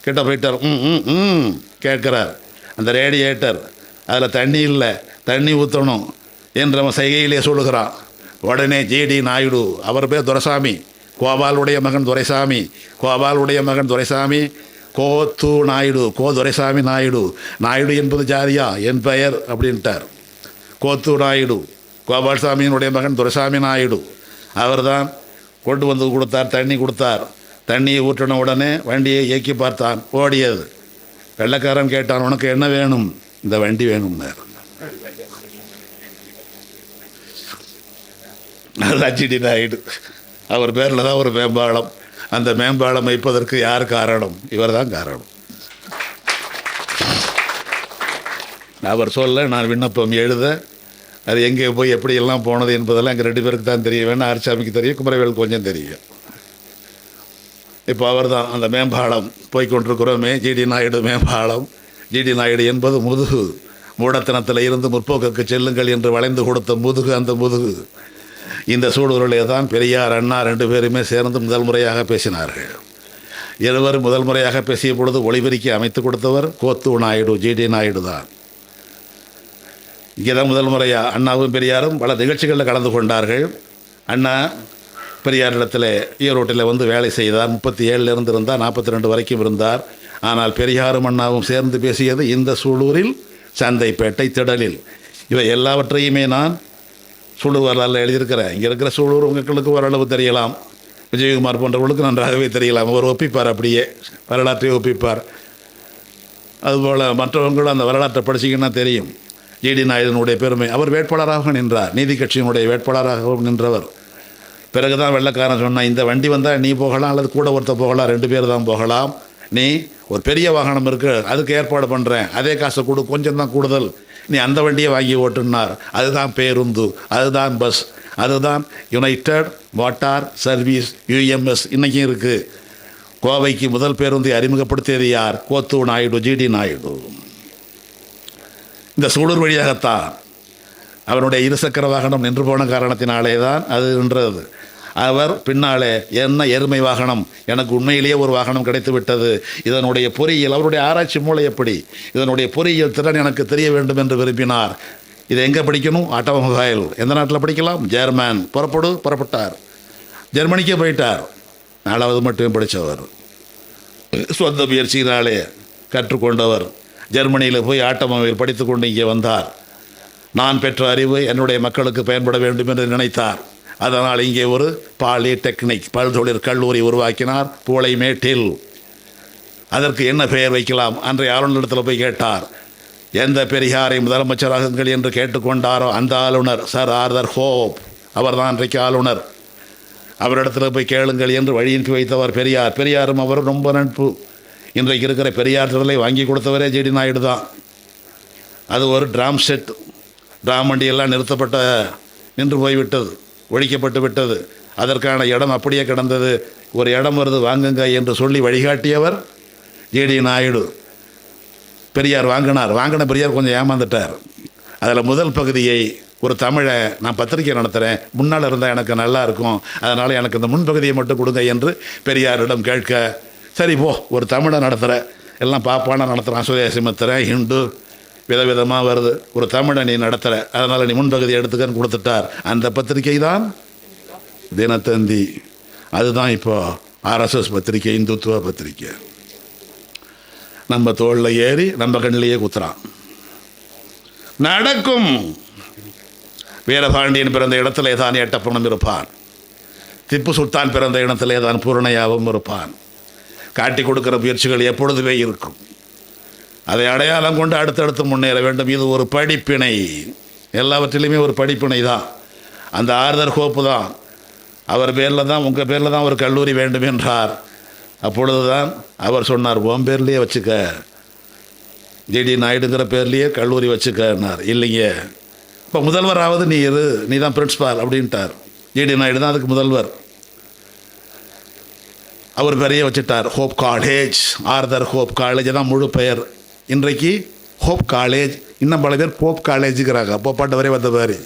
A: கிட்ட போயிட்டார். கேட்குறார். அந்த ரேடியேட்டர் அதில் தண்ணி இல்லை, தண்ணி ஊற்றணும் என்று அவன் செய்கையிலே சொல்லுகிறான். உடனே ஜிடி நாயுடு, அவர் பேர் துரைசாமி, கோபாலுடைய மகன் துரைசாமி, கோபாலுடைய மகன் துரைசாமி, கோத்து நாயுடு, கோ துரைசாமி நாயுடு. நாயுடு என்பது ஜாதியா, என் பெயர் அப்படின்ட்டார். கோத்து நாயுடு, கோபால்சாமியினுடைய மகன் துரைசாமி நாயுடு. அவர் தான் கொண்டு வந்து கொடுத்தார், தண்ணி கொடுத்தார். தண்ணியை ஊற்றின உடனே வண்டியை இயக்கி பார்த்தான், ஓடியது. வெள்ளைக்காரன் கேட்டான், உனக்கு என்ன வேணும்? இந்த வண்டி வேணும்னார். ஜிடி நாயுடு. அவர் பேரில் தான் ஒரு மேம்பாலம். அந்த மேம்பாலம் வைப்பதற்கு யார் காரணம்? இவர் தான் காரணம். அவர் சொல்ல நான் விண்ணப்பம் எழுத, அது எங்கே போய் எப்படியெல்லாம் போனது என்பதெல்லாம் எங்கள் 2 பேருக்கு தான் தெரியும். வேணா ஆர்ச்சாமிக்கு தெரியும், குமரவேலுக்கு கொஞ்சம் தெரியும். இப்போ அவர் தான் அந்த மேம்பாலம் போய்கொண்டிருக்கிறோமே, ஜிடி நாயுடு மேம்பாலம். ஜிடி நாயுடு என்பது முதுகு, மூடத்தனத்தில் இருந்து முற்போக்குக்கு செல்லுங்கள் என்று வளைந்து கொடுத்த முதுகு. அந்த முதுகு இந்த சூழலிலே தான் பெரியார் அண்ணா 2 பேருமே சேர்ந்து முதல் முறையாக பேசினார்கள். இருவரும் முதல் முறையாக பேசிய பொழுது ஒளிபெருக்கி அமைத்து கொடுத்தவர் கோத்து நாயுடு, ஜிடி நாயுடு தான். இங்கே தான் முதல் முறையாக அண்ணாவும் பெரியாரும் பல நிகழ்ச்சிகளில் கலந்து கொண்டார்கள். அண்ணா பெரியாரிடத்தில் ஈரோட்டில் வந்து வேலை செய்தார். 37 இருந்தார், 42 வரைக்கும் இருந்தார். ஆனால் பெரியாரும் அண்ணாவும் சேர்ந்து பேசியது இந்த சூலூரில், சந்தைப்பேட்டை, திடலில். இவை எல்லாவற்றையுமே நான் சூலூர் வரலாறு எழுதியிருக்கிறேன். இங்கே இருக்கிற சூலூர் உங்களுக்கு ஓரளவு தெரியலாம், விஜயகுமார் போன்றவர்களுக்கு நன்றாகவே தெரியலாம். அவர் ஒப்பிப்பார், அப்படியே வரலாற்றை ஒப்பிப்பார். அதுபோல் மற்றவங்களும் அந்த வரலாற்றை படிச்சிங்கன்னா தெரியும். ஜிடி நாயுடனுடைய பெருமை. அவர் வேட்பாளராக நின்றார், நீதி கட்சியினுடைய வேட்பாளராக நின்றவர். பிறகுதான் வெள்ளைக்காரன் சொன்னான், இந்த வண்டி வந்தால் நீ போகலாம், அல்லது கூட ஒருத்தர் போகலாம், 2 பேர் தான் போகலாம். நீ ஒரு பெரிய வாகனம் இருக்குது, அதுக்கு ஏற்பாடு பண்ணுறேன், அதே காசை கொடு, கொஞ்சம் தான் கூடுதல், நீ அந்த வண்டியை வாங்கி ஓட்டுனார். அதுதான் பேருந்து, அதுதான் பஸ், அதுதான் யுனைடெட் மோட்டார் சர்வீஸ், UMS இன்றைக்கும் இருக்குது. கோவைக்கு முதல் பேருந்தை அறிமுகப்படுத்தியது யார்? கோத்து நாயுடு, ஜிடி நாயுடு. இந்த சூலூர் வழியாகத்தான் அவருடைய இருசக்கர வாகனம் நின்று போன காரணத்தினாலே தான் அது நின்றது. அவர் பின்னாலே என்ன எருமை வாகனம், எனக்கு உண்மையிலேயே ஒரு வாகனம் கிடைத்து விட்டது, இதனுடைய பொறியியல், அவருடைய ஆராய்ச்சி மூளை எப்படி, இதனுடைய பொறியியல் திறன் எனக்கு தெரிய வேண்டும் என்று விரும்பினார். இதை எங்கே படிக்கணும்? ஆட்டோமொபைல். எந்த நாட்டில் படிக்கலாம்? ஜெர்மன். புறப்பட்டார். ஜெர்மனிக்கே போயிட்டார். 4வது மட்டுமே படித்தவர், சொந்த முயற்சியினாலே கற்றுக்கொண்டவர். ஜெர்மனியில் போய் ஆட்டோமொபைல் படித்து கொண்டு இங்கே வந்தார். நான் பெற்ற அறிவு என்னுடைய மக்களுக்கு பயன்பட வேண்டும் என்று நினைத்தார். அதனால் இங்கே ஒரு பாலிடெக்னிக், பல்தொழிற் கல்லூரி உருவாக்கினார் பூளைமேட்டில். அதற்கு என்ன பெயர் வைக்கலாம்? அன்றைய ஆளுநரிடத்தில் போய் கேட்டார். எந்த பெரியாரை முதலமைச்சராகுங்கள் என்று கேட்டுக்கொண்டாரோ அந்த ஆளுநர் சர் ஆர்தர் ஹோப், அவர் தான் அன்றைக்கு ஆளுநர். அவரிடத்தில் போய் கேளுங்கள் என்று வழியின்றி வைத்தவர் பெரியார். பெரியாரும் அவர் ரொம்ப நட்பு. இன்றைக்கு இருக்கிற பெரியார் திடலை வாங்கி கொடுத்தவரே ஜிடி நாயுடு தான். அது ஒரு டிராம் செட், டிராம் வண்டியெல்லாம் நின்று போய்விட்டது, ஒழிக்கப்பட்டு விட்டது. அதற்கான இடம் அப்படியே கிடந்தது. ஒரு இடம் வருது வாங்குங்க என்று சொல்லி வழிகாட்டியவர் ஜிடி நாயுடு. பெரியார் வாங்கின பெரியார் கொஞ்சம் ஏமாந்துட்டார். அதில் முதல் பகுதியை ஒரு தமிழை நான் பத்திரிக்கை நடத்துகிறேன், முன்னால் இருந்தால் எனக்கு நல்லா இருக்கும், அதனால் எனக்கு இந்த முன்பகுதியை மட்டும் கொடுங்க என்று பெரியாரிடம் கேட்க, சரி போ ஒரு தமிழை நடத்துகிற, எல்லாம் பாப்பான நடத்துகிறான், சுதேசிமத்துறேன் ஹிந்து விதவிதமாக வருது, ஒரு தமிழை நீ நடத்துகிற, அதனால் நீ முன்பகுதியை எடுத்துக்கன்னு கொடுத்துட்டார். அந்த பத்திரிக்கை தான் தினத்தந்தி. அதுதான் இப்போ ஆர்எஸ்எஸ் பத்திரிக்கை, இந்துத்துவ பத்திரிக்கை. நம்ம தோளில் ஏறி நம்ம கண்ணிலேயே குத்துறான். நடக்கும். வீரபாண்டியன் பிறந்த இடத்திலே தான் எட்டப்பனும் இருப்பான். திப்பு சுல்தான் பிறந்த இடத்திலே தான் பூரணையாவும் இருப்பான். காட்டி கொடுக்கிற முயற்சிகள் எப்பொழுதுமே இருக்கும். அதை அடையாளம் கொண்டு அடுத்தடுத்து முன்னேற வேண்டும். இது ஒரு படிப்பினை, எல்லாவற்றிலுமே ஒரு படிப்பினை தான். அந்த ஆர்தர் ஹோப்பு தான், அவர் பேரில் தான், உங்கள் பேரில் தான் ஒரு கல்லூரி வேண்டும் என்றார். அப்பொழுது தான் அவர் சொன்னார், உன் பேர்லேயே வச்சுக்க, ஜிடி நாயுடுங்கிற பேர்லேயே கல்லூரி வச்சுக்கன்னார். இல்லைங்க, இப்போ முதல்வராவது நீ இரு, நீ தான் பிரின்ஸ்பால் அப்படின்ட்டார். ஜிடி நாயுடு தான் அதுக்கு முதல்வர். அவர் பெரிய வச்சுட்டார், hope college. Arthur hope college தான் முழு பெயர். இன்றைக்கு ஹோப் காலேஜ், இன்னும் பல பேர் போப் காலேஜுங்கிறாங்க, போப்பாட்ட வரை வந்த மாதிரி.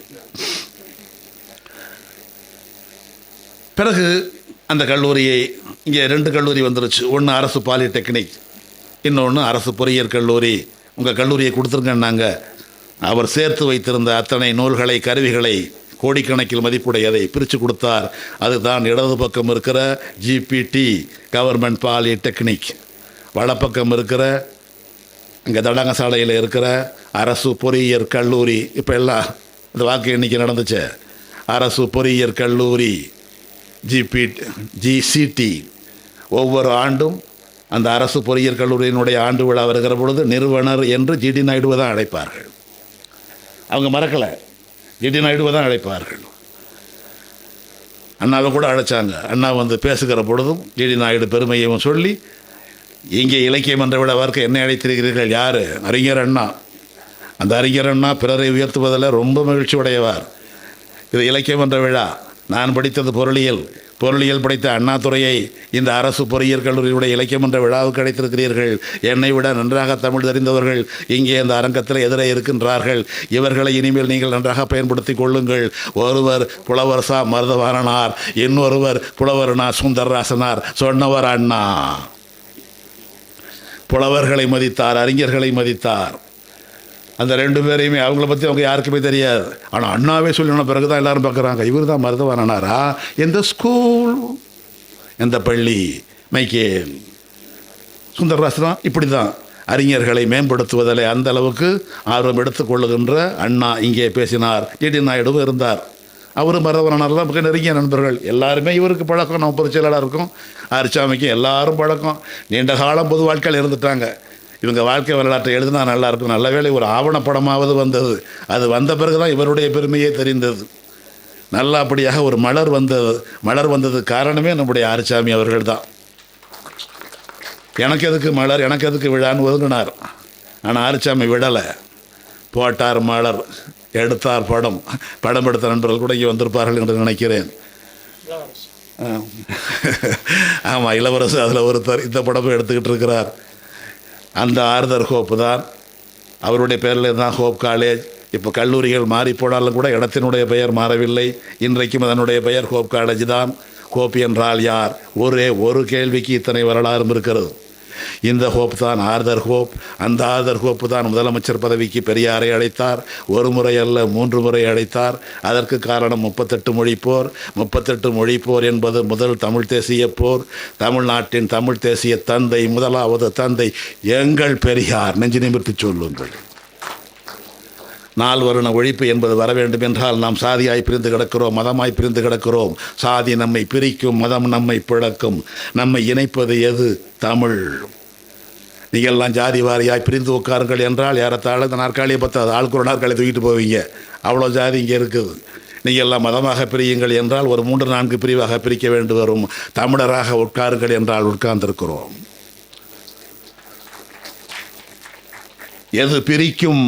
A: பிறகு அந்த கல்லூரியை, இங்கே 2 கல்லூரி வந்துருச்சு. ஒன்று அரசு பாலிடெக்னிக், இன்னொன்று அரசு பொறியியற் கல்லூரி. உங்கள் கல்லூரியை கொடுத்துருங்கன்னாங்க. அவர் சேர்த்து வைத்திருந்த அத்தனை நூல்களை, கருவிகளை, கோடிக்கணக்கில் மதிப்புடையதை பிரித்து கொடுத்தார். அதுதான் இடது பக்கம் இருக்கிற ஜிபிடி கவர்மெண்ட் பாலிடெக்னிக், வலப்பக்கம் இருக்கிற அங்கே தடங்க சாலையில் இருக்கிற அரசு பொறியியற் கல்லூரி. இப்போ எல்லாம் இந்த வாக்கு எண்ணிக்கை நடந்துச்சு. அரசு பொறியியற் கல்லூரி ஜிசிடி. ஒவ்வொரு ஆண்டும் அந்த அரசு பொறியியற் கல்லூரியினுடைய ஆண்டு விழா வருகிற பொழுது நிறுவனர் என்று ஜிடி நாயுடுவை தான் அழைப்பார்கள். அவங்க மறக்கலை, ஜிடி நாயுடுவை தான் அழைப்பார்கள். அண்ணாவை கூட அழைச்சாங்க. அண்ணா வந்து பேசுகிற பொழுதும் ஜிடி நாயுடு பெருமையையும் சொல்லி, இங்கே இலக்கியம் என்ற விழாவிற்கு என்னை அழைத்திருக்கிறீர்கள், யார்? அறிஞர் அண்ணா. அந்த அறிஞர் அண்ணா பிறரை உயர்த்துவதில் ரொம்ப மகிழ்ச்சி உடையவார். இது இலக்கியம் என்ற விழா. நான் படித்தது பொருளியல் படித்த அண்ணாதுரையை இந்த அரசு பொறியியற் கல்லூரியுடைய இலக்கியம் என்ற விழாவுக்கு அழைத்திருக்கிறீர்கள். என்னை விட நன்றாக தமிழ் தெரிந்தவர்கள் இங்கே இந்த அரங்கத்தில் எதிரே இருக்கின்றார்கள். இவர்களை இனிமேல் நீங்கள் நன்றாக பயன்படுத்தி கொள்ளுங்கள். ஒருவர் புலவர் சா மருதவாரனார், இன்னொருவர் புலவர் நா சுந்தரராசனார். சொன்னவர் அண்ணா. புலவர்களை மதித்தார், அறிஞர்களை மதித்தார். அந்த 2 பேரையுமே, அவங்கள பற்றி அவங்க யாருக்குமே தெரியாது. ஆனால் அண்ணாவே சொல்லின பிறகு தான் எல்லோரும் பார்க்குறாங்க, இவர் தான் மருதவாரனாரா, எந்த ஸ்கூல், எந்த பள்ளி, மைக்கேல் சுந்தரராசனா. இப்படி தான் அறிஞர்களை மேம்படுத்துவதில் அந்த அளவுக்கு ஆர்வம் எடுத்துக்கொள்ளுகின்ற அண்ணா இங்கே பேசினார். ஜிடி நாயுடுவும் இருந்தார். அவரும் மருதவாரனார் தான் நெருங்கிய நண்பர்கள். எல்லாருமே இவருக்கு பழக்கம். நம்ம பொதுச் செயலாளருக்கும் அரிசாமிக்கும் எல்லாரும் பழக்கம். நீண்ட காலம் பொது வாழ்க்கையில் இருந்துட்டாங்க. இவங்க வாழ்க்கை வரலாற்றை எழுதினா நல்லாயிருக்கும். நல்ல வேளை ஒரு ஆவணப்படமாவது வந்தது. அது வந்த பிறகு தான் இவருடைய பெருமையே தெரிந்தது. நல்லபடியாக ஒரு மலர் வந்தது காரணமே நம்முடைய ஆரிச்சாமி அவர்கள் தான். எனக்கு எதுக்கு மலர், எனக்கு எதுக்கு விழான்னு ஒதுங்கினார். ஆனால் ஆரிச்சாமி விடலை, போட்டார் மலர், எடுத்தார் படம். படம் எடுத்த நண்பர்கள் கூட இங்கே வந்திருப்பார்கள் என்று நினைக்கிறேன். ஆமாம், இளவரசு அதில் ஒருத்தர் இந்த படமும் எடுத்துக்கிட்டு இருக்கிறார். அந்த ஆர்தர் ஹோப்பு தான், அவருடைய பேரில் தான் ஹோப் காலேஜ். இப்போ கல்லூரிகள் மாறி போனாலும் கூட இடத்தினுடைய பெயர் மாறவில்லை. இன்றைக்கும் அதனுடைய பெயர் ஹோப் காலேஜ் தான். ஹோப் என்றால் யார்? ஒரே ஒரு கேள்விக்கு இத்தனை வரலாறும் இருக்கிறது. இந்த ஹோப் தான் ஆர்தர் ஹோப். அந்த ஆர்தர் ஹோப்பு தான் முதலமைச்சர் பதவிக்கு பெரியாரை அழைத்தார். 1 முறை அல்ல 3 முறை அழைத்தார். அதற்கு காரணம் 38 மொழிப்போர். 38 மொழிப்போர் என்பது முதல் தமிழ் தேசிய போர். தமிழ்நாட்டின் தமிழ் தேசிய தந்தை, முதலாவது தந்தை எங்கள் பெரியார். நெஞ்சு நிமிர்த்தி சொல்லுங்கள். 4 வருண ஒழிப்பு என்பது வர வேண்டும் என்றால் நாம் சாதியாய் பிரிந்து கிடக்கிறோம், மதமாய் பிரிந்து கிடக்கிறோம். சாதி நம்மை பிரிக்கும், மதம் நம்மை பிளக்கும். நம்மை இணைப்பது எது? தமிழ். நீங்கள்லாம் ஜாதி வாரியாய் பிரிந்து உட்காருங்கள் என்றால் ஏறத்தாழ இந்த நாற்காலியை பற்றாது, ஆளுக்கு ஒரு நாற்காலியை தூக்கிட்டு போவீங்க. அவ்வளோ ஜாதி இங்கே இருக்குது. நீங்கள் எல்லாம் மதமாக பிரியுங்கள் என்றால் ஒரு 3-4 பிரிவாக பிரிக்க வேண்டி வரும். தமிழராக உட்காருங்கள் என்றால் உட்கார்ந்திருக்கிறோம். எது பிரிக்கும்?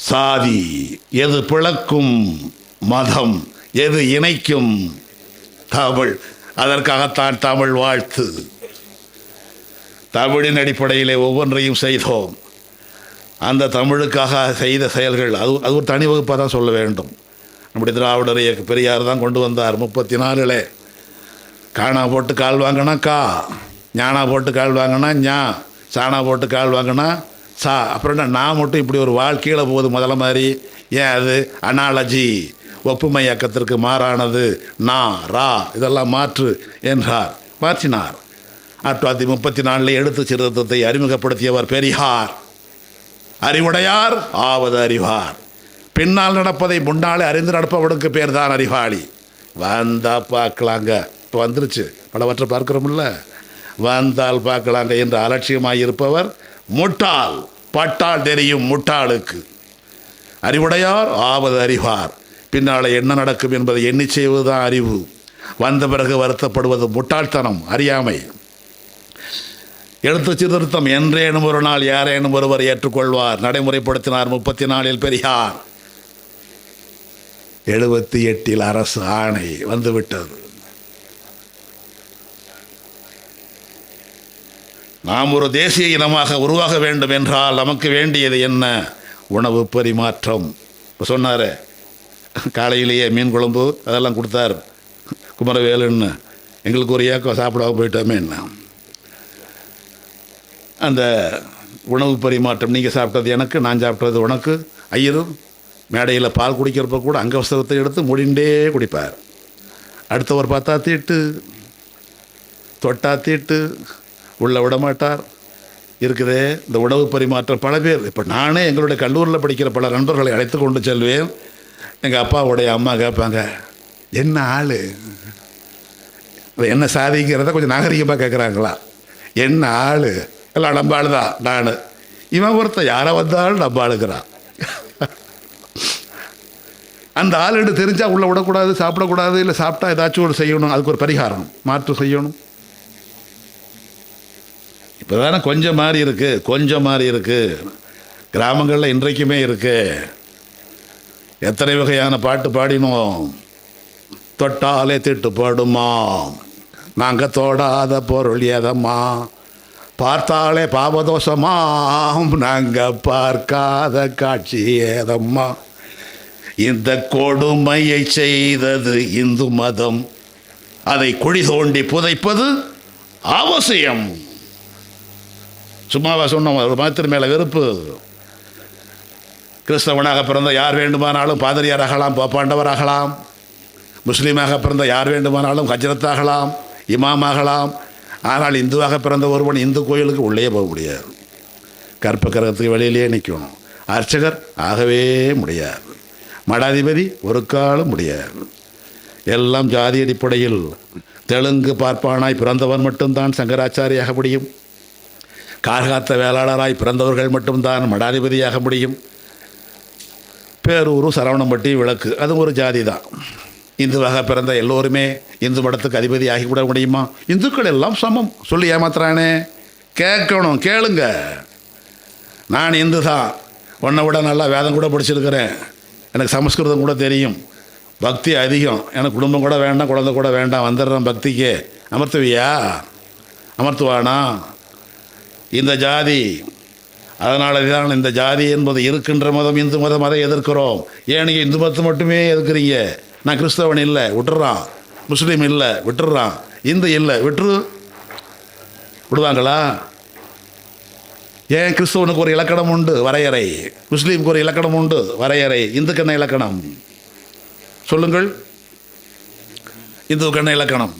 A: சாதி. எது பிளக்கும்? மதம். எது இணைக்கும்? தமிழ். அதற்காகத்தான் தமிழ் வாழ்த்து. தமிழின் அடிப்படையிலே ஒவ்வொன்றையும் செய்தோம். அந்த தமிழுக்காக செய்த செயல்கள் அது ஒரு தனி வகுப்பாக தான் சொல்ல வேண்டும். நம்முடைய திராவிடர் இயக்க பெரியார் தான் கொண்டு வந்தார் 34. காணா போட்டு கால் வாங்கினா கா, ஞானா போட்டு கால் வாங்கினா ஞா, சாணா போட்டு கால் வாங்கினா சா. அப்புறம் நான் மட்டும் இப்படி ஒரு வாழ்க்கையில் போகுது முதல்ல மாதிரி. ஏன் அது அனாலஜி, ஒப்புமை இயக்கத்திற்கு மாறானது. நா ரா இதெல்லாம் மாற்று என்றார், மாற்றினார். 1934 எழுத்து சீர்திருத்தத்தை அறிமுகப்படுத்தியவர் பெரியார். அறிவுடையார் ஆவது அறிவார். பின்னால் நடப்பதை முன்னாலே அறிந்து நடப்பவனுக்கு பேர் தான் அறிவாளி. வந்தா பார்க்கலாங்க, இப்போ வந்துருச்சு, பலவற்றை பார்க்குறோம்ல, வந்தால் பார்க்கலாங்க என்று அலட்சியமாக இருப்பவர் முட்டாள். பட்டால் தெரியும் முட்டாளுக்கு. அறிவுடையார் ஆவது அறிவார். பின்னாலே என்ன நடக்கும் என்பதை எண்ணி செய்வதுதான் அறிவு. வந்த பிறகு வருத்தப்படுவது முட்டாள்தனம், அறியாமை. எழுத்து சீர்திருத்தம் என்றேனும் ஒரு நாள் யாரேனும் ஒருவர் ஏற்றுக்கொள்வார். நடைமுறைப்படுத்தினார் 34 பெரியார். 78 அரசு ஆணை வந்துவிட்டது. நாம் ஒரு தேசிய இனமாக உருவாக வேண்டும் என்றால் நமக்கு வேண்டியது என்ன? உணவு பரிமாற்றம். இப்போ சொன்னார், காலையிலேயே மீன் குழம்பு அதெல்லாம் கொடுத்தார் குமரவேலுன்னு. எங்களுக்கு ஒரு ஏக்கம் சாப்பிடாம போயிட்டோமே என்ன. அந்த உணவு பரிமாற்றம், நீங்கள் சாப்பிட்டது எனக்கு, நான் சாப்பிட்டது உனக்கு. ஐயர் மேடையில் பால் குடிக்கிறப்ப கூட அங்கவஸ்திரத்தை எடுத்து முடிண்டே குடிப்பார். அடுத்தவர் பார்த்தா தீட்டு, தொட்டா தீட்டு, உள்ள விட மாட்டார். இருக்குதே இந்த உணவு பரிமாற்றம். பல பேர், இப்போ நானே எங்களுடைய கல்லூரியில் படிக்கிற பல நண்பர்களை அழைத்து கொண்டு செல்வேன். எங்கள் அப்பாவுடைய அம்மா கேட்பாங்க, என்ன ஆள், என்ன சாதிக்கிறத கொஞ்சம் நாகரிகமாக கேட்குறாங்களா, என்ன ஆள், எல்லாம் நம்ம ஆள் தான். நான் இவன் ஒருத்தர் யாரை வந்தாலும் நம்ம ஆளுக்கிறான். அந்த ஆளுன்னு தெரிஞ்சால் உள்ளே விடக்கூடாது, சாப்பிடக்கூடாது, இல்லை சாப்பிட்டா ஏதாச்சும் ஒரு செய்யணும், அதுக்கு ஒரு பரிகாரம் மாற்று செய்யணும். இப்போ தானே கொஞ்சம் மாறி இருக்குது, கொஞ்சம் மாறி இருக்குது. கிராமங்களில் இன்றைக்குமே இருக்குது. எத்தனை வகையான பாட்டு பாடினோம். தொட்டாலே திட்டு பாடுமா, நாங்கள் தோடாத பொருள் எதம்மா, பார்த்தாலே பாபதோஷமாம், நாங்கள் பார்க்காத காட்சி ஏதம்மா, இந்த கொடுமையை செய்தது இந்து மதம், அதை குழி தோண்டி புதைப்பது அவசியம். சும்மாவா சொன்னோம்? ஒரு மதத்தின் மேலே வெறுப்பு. கிறிஸ்தவனாக பிறந்த யார் வேண்டுமானாலும் பாதிரியாராகலாம், போப்பாண்டவராகலாம். முஸ்லீமாக பிறந்த யார் வேண்டுமானாலும் ஹஜ்ரத்தாகலாம், இமாமாகலாம். ஆனால் இந்துவாக பிறந்த ஒருவன் இந்து கோயிலுக்கு உள்ளே போக முடியாது. கற்ப கிரகத்துக்கு வெளியிலேயே நிற்கணும். அர்ச்சகர் ஆகவே முடியாது. மடாதிபதி ஒரு காலம் முடியாது. எல்லாம் ஜாதி அடிப்படையில் தெலுங்கு பார்ப்பானாய் பிறந்தவன் மட்டும்தான் சங்கராச்சாரியாக முடியும். கார்காத்த வேளாளராய் பிறந்தவர்கள் மட்டும்தான் மடாதிபதியாக முடியும். பேரூர், சரவணம்பட்டி, விளக்கு அது ஒரு ஜாதி தான். இந்துவாக பிறந்த எல்லோருமே இந்து மடத்துக்கு அதிபதி ஆகிவிட முடியுமா? இந்துக்கள் எல்லாம் சமம் சொல்லி ஏமாத்துறானே. கேட்கணும், கேளுங்க. நான் இந்து தான், உன்னை விட நல்லா வேதம் கூட படிச்சிருக்கிறேன், எனக்கு சமஸ்கிருதம் கூட தெரியும், பக்தி அதிகம், எனக்கு குடும்பம் கூட வேண்டாம், குழந்தை கூட வேண்டாம், வந்துடுறேன் பக்திக்கு. அமர்த்துவியா? அமர்த்துவானா? இந்த ஜாதி. அதனால தான் இந்த ஜாதி என்பது இருக்கின்ற மதம் இந்து மதம், அதை எதிர்க்கிறோம். ஏன் நீங்கள் இந்து மதத்தை மட்டுமே எதிர்க்கிறீங்க? நான் கிறிஸ்தவன் இல்லை விட்டுறான், முஸ்லீம் இல்லை விட்டுறான், இந்து இல்லை விட்டுரு, விடுவாங்களா? ஏன் கிறிஸ்தவனுக்கு ஒரு இலக்கணம் உண்டு, வரையறை. முஸ்லீமுக்கு ஒரு இலக்கணம் உண்டு, வரையறை. இந்துக்கு என்ன இலக்கணம் சொல்லுங்கள்? இந்துவுக்கு என்ன இலக்கணம்?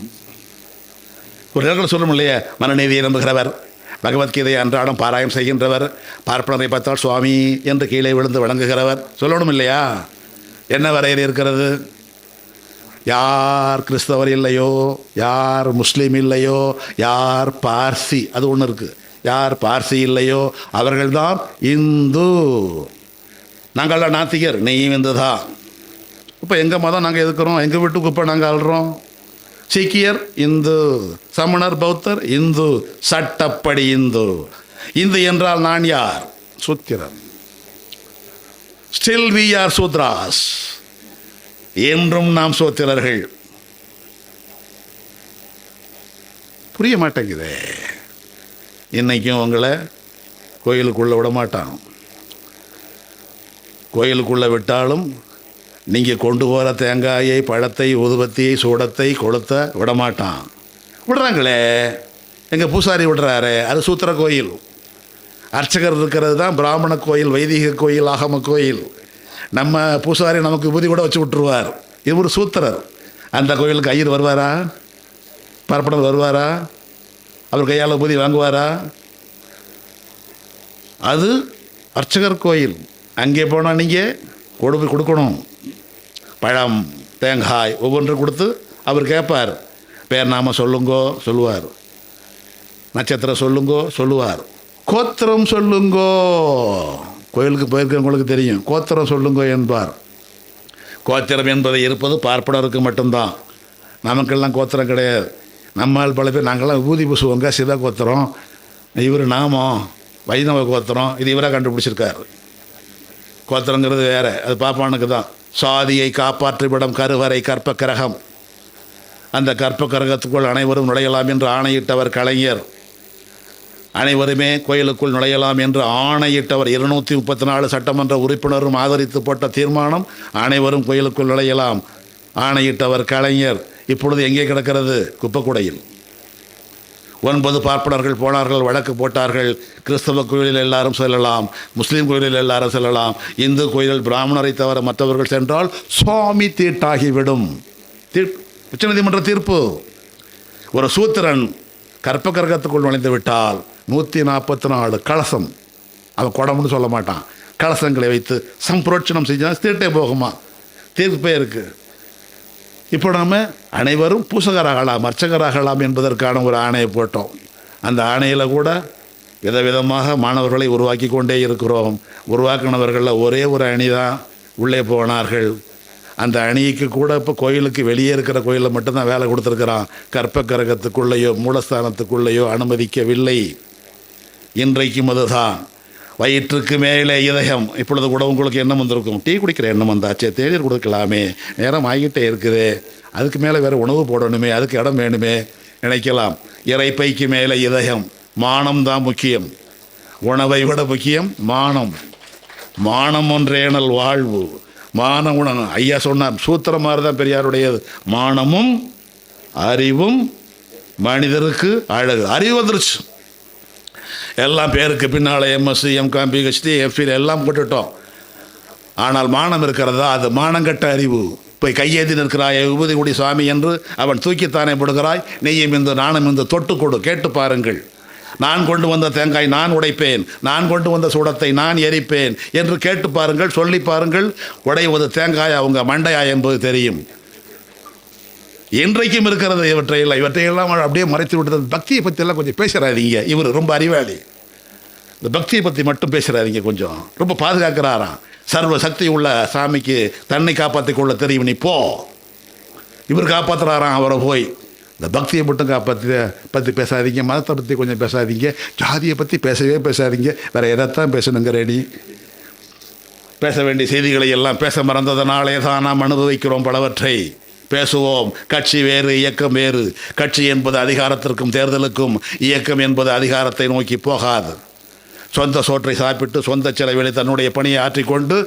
A: ஒரு இலக்கணம் சொல்லும் இல்லையா? மனநீதியை நம்புகிறவர், பகவத்கீதையை அன்றாடம் பாராயம் செய்கின்றவர், பார்ப்பனரை பார்த்தால் சுவாமி என்று கீழே விழுந்து வணங்குகிறவர், சொல்லணும் இல்லையா? என்ன வரையறை இருக்கிறது? யார் கிறிஸ்தவர் இல்லையோ, யார் முஸ்லீம் இல்லையோ, யார் பார்சி, அது ஒன்று இருக்குது, யார் பார்சி இல்லையோ அவர்கள்தான் இந்து. நாங்கள்லாம் நாத்திகர், நீயும் இந்து தான். இப்போ எங்கள் மதம் நாங்கள் எதுக்குறோம், எங்கள் வீட்டுக்கு இப்போ நாங்கள் ஆள்றோம். சீக்கியர் இந்து, சமணர் பௌத்தர் இந்து, சட்டப்படி இந்து. இந்து என்றால் நான் யார்? சூத்திரன். Still we are Shudras. என்றும் நாம் சூத்திரர்கள். புரிய மாட்டேங்குதே. இன்றைக்கும் உங்களை கோயிலுக்குள்ளே விட மாட்டான். கோயிலுக்குள்ளே விட்டாலும் நீங்கள் கொண்டு போகிற தேங்காயை, பழத்தை, ஊதுபத்தியை, சூடத்தை கொளுத்த விடமாட்டான். விடுறாங்களே, எங்கள் பூசாரி விடுறாரு, அது சூத்திர கோயில். அர்ச்சகர் இருக்கிறது தான் பிராமண கோயில், வைதிக கோயில், ஆகம கோயில். நம்ம பூசாரி நமக்கு விபூதி கூட வச்சு விட்டுருவார். இது ஒரு சூத்திரர். அந்த கோயிலுக்கு ஐயர் வருவாரா? பார்ப்பனர் வருவாரா? அவர் கையால் விபூதி வாங்குவாரா? அது அர்ச்சகர் கோயில். அங்கே போனால் நீங்கள் கொடுக்கணும். பழம், தேங்காய் ஒவ்வொன்று கொடுத்து அவர் கேட்பார். பேர் நாம சொல்லுங்கோ சொல்லுவார். நட்சத்திரம் சொல்லுங்கோ சொல்லுவார். கோத்திரம் சொல்லுங்கோ, கோயிலுக்கு போயிருக்கிறவங்களுக்கு தெரியும், கோத்திரம் சொல்லுங்கோ என்பார். கோத்திரம் என்பதை இருப்பது பார்ப்பனருக்கு மட்டும்தான். நமக்கெல்லாம் கோத்திரம் கிடையாது. நம்மால் பல பேர் நாங்கள்லாம் விபூதி பூசுவோங்க, சிவ கோத்திரம், இவர் நாமம் வைணவ கோத்திரம். இது இவராக கண்டுபிடிச்சிருக்காரு. கோத்திரங்கிறது வேறு, அது பாப்பானுக்கு தான். சாதியை காப்பாற்றிவிடும் கருவறை கற்ப கிரகம். அந்த கற்ப கிரகத்துக்குள் அனைவரும் நுழையலாம் என்று ஆணையிட்டவர் கலைஞர். அனைவருமே கோயிலுக்குள் நுழையலாம் என்று ஆணையிட்டவர் 234 சட்டமன்ற உறுப்பினரும் ஆதரித்து போட்ட தீர்மானம். அனைவரும் கோயிலுக்குள் நுழையலாம் ஆணையிட்டவர் கலைஞர். இப்பொழுது எங்கே கிடக்கிறது? குப்பைக்கூடையில். 9 பார்ப்பனர்கள் போனார்கள், வழக்கு போட்டார்கள். கிறிஸ்தவ கோயிலில் எல்லாரும் செல்லலாம், முஸ்லீம் கோயிலில் எல்லாரும் செல்லலாம். இந்து கோயிலில் பிராமணரை தவிர மற்றவர்கள் சென்றால் சுவாமி தீட்டாகிவிடும். உச்சநீதிமன்ற தீர்ப்பு. ஒரு சூத்திரன் கற்ப கிரகத்துக்குள் நுழைந்து விட்டால் 144 கலசம், அவன் குடம்னு சொல்ல மாட்டான், கலசங்களை வைத்து சம்பரோட்சணம் செஞ்சால் தீட்டே போகுமா? தீர்ப்பே இருக்குது. இப்போ நம்ம அனைவரும் பூசகராகலாம், அர்ச்சகராகலாம் என்பதற்கான ஒரு ஆணையை போட்டோம். அந்த ஆணையில் கூட விதவிதமாக மாணவர்களை உருவாக்கி கொண்டே இருக்கிறோம். உருவாக்கினவர்களில் ஒரே ஒரு அணி தான் உள்ளே போனார்கள். அந்த அணிக்கு கூட இப்போ கோயிலுக்கு வெளியே இருக்கிற கோயிலில் மட்டும்தான் வேலை கொடுத்துருக்குறான். கற்ப கிரகத்துக்குள்ளேயோ மூலஸ்தானத்துக்குள்ளேயோ அனுமதிக்கவில்லை. இன்றைக்கும் அதுதான். வயிற்றுக்கு மேலே இதயம். இப்பொழுது கூட உங்களுக்கு எண்ணம் வந்திருக்கும், டீ குடிக்கிற எண்ணம் வந்தாச்சே, தேநீர் கொடுக்கலாமே, நேரம் ஆகிட்டே இருக்குது, அதுக்கு மேலே வேறு உணவு போடணுமே, அதுக்கு இடம் வேணுமே நினைக்கலாம். இறைப்பைக்கு மேலே இதயம். மானம் தான் முக்கியம். உணவை விட முக்கியம் மானம். மானம் ஒன்றேனல் வாழ்வு. மான உணவு ஐயா சொன்னார். சூத்திரம் மாதிரி தான் பெரியாருடையது. மானமும் அறிவும் மனிதருக்கு அழகு. அறிவு வந்துருச்சு, எல்லாம் பேருக்கு பின்னால் எம்எஸ்சி, எம்காம், பிஹெச்டி, எஃப்இ எல்லாம் போட்டுட்டோம். ஆனால் மானம் இருக்கிறதா? அது மானங்கட்ட அறிவு. போய் கையேந்தி நிற்கிறாய் விபூதி குடி சுவாமி என்று அவன் தூக்கித்தானே போடுகிறாய். நெய்யும் இந்த நானும் இந்த தொட்டு கொடு, கேட்டு பாருங்கள். நான் கொண்டு வந்த தேங்காய் நான் உடைப்பேன், நான் கொண்டு வந்த சூடத்தை நான் எரிப்பேன் என்று கேட்டு பாருங்கள், சொல்லி பாருங்கள். உடைவது தேங்காய் அவங்க மண்டையா என்பது தெரியும். இன்றைக்கும் இருக்கிறது இவற்றையெல்லாம் அப்படியே மறைத்து விட்டது. பக்தியை பற்றியெல்லாம் கொஞ்சம் பேசுகிறாதீங்க. இவர் ரொம்ப அறிவாளி. இந்த பக்தியை பற்றி மட்டும் பேசுகிறாதீங்க, கொஞ்சம் ரொம்ப பாதுகாக்கிறாராம். சர்வ சக்தி உள்ள சாமிக்கு தன்னை காப்பாற்றிக் கொள்ள தெரியும், நீ போ. இவர் காப்பாற்றுறாராம் அவரை போய். இந்த பக்தியை மட்டும் பற்றி பேசாதீங்க, மதத்தை பற்றி கொஞ்சம் பேசாதீங்க, ஜாதியை பற்றி பேசாதீங்க. வேறு எதைத்தான் பேசணுங்க ரெடி. பேச வேண்டிய செய்திகளை எல்லாம் பேச மறந்ததனாலே தான் நாம் அனுபவிக்கிறோம் பலவற்றை. பேசுவோம். கட்சி வேறு, இயக்கம் வேறு. கட்சி என்பது அதிகாரத்திற்கும் தேர்தலுக்கும், இயக்கம் என்பது அதிகாரத்தை நோக்கி போகாது. சொந்த சோற்றை சாப்பிட்டு சொந்த செலவிலை தன்னுடைய பணியை ஆற்றிக்கொண்டு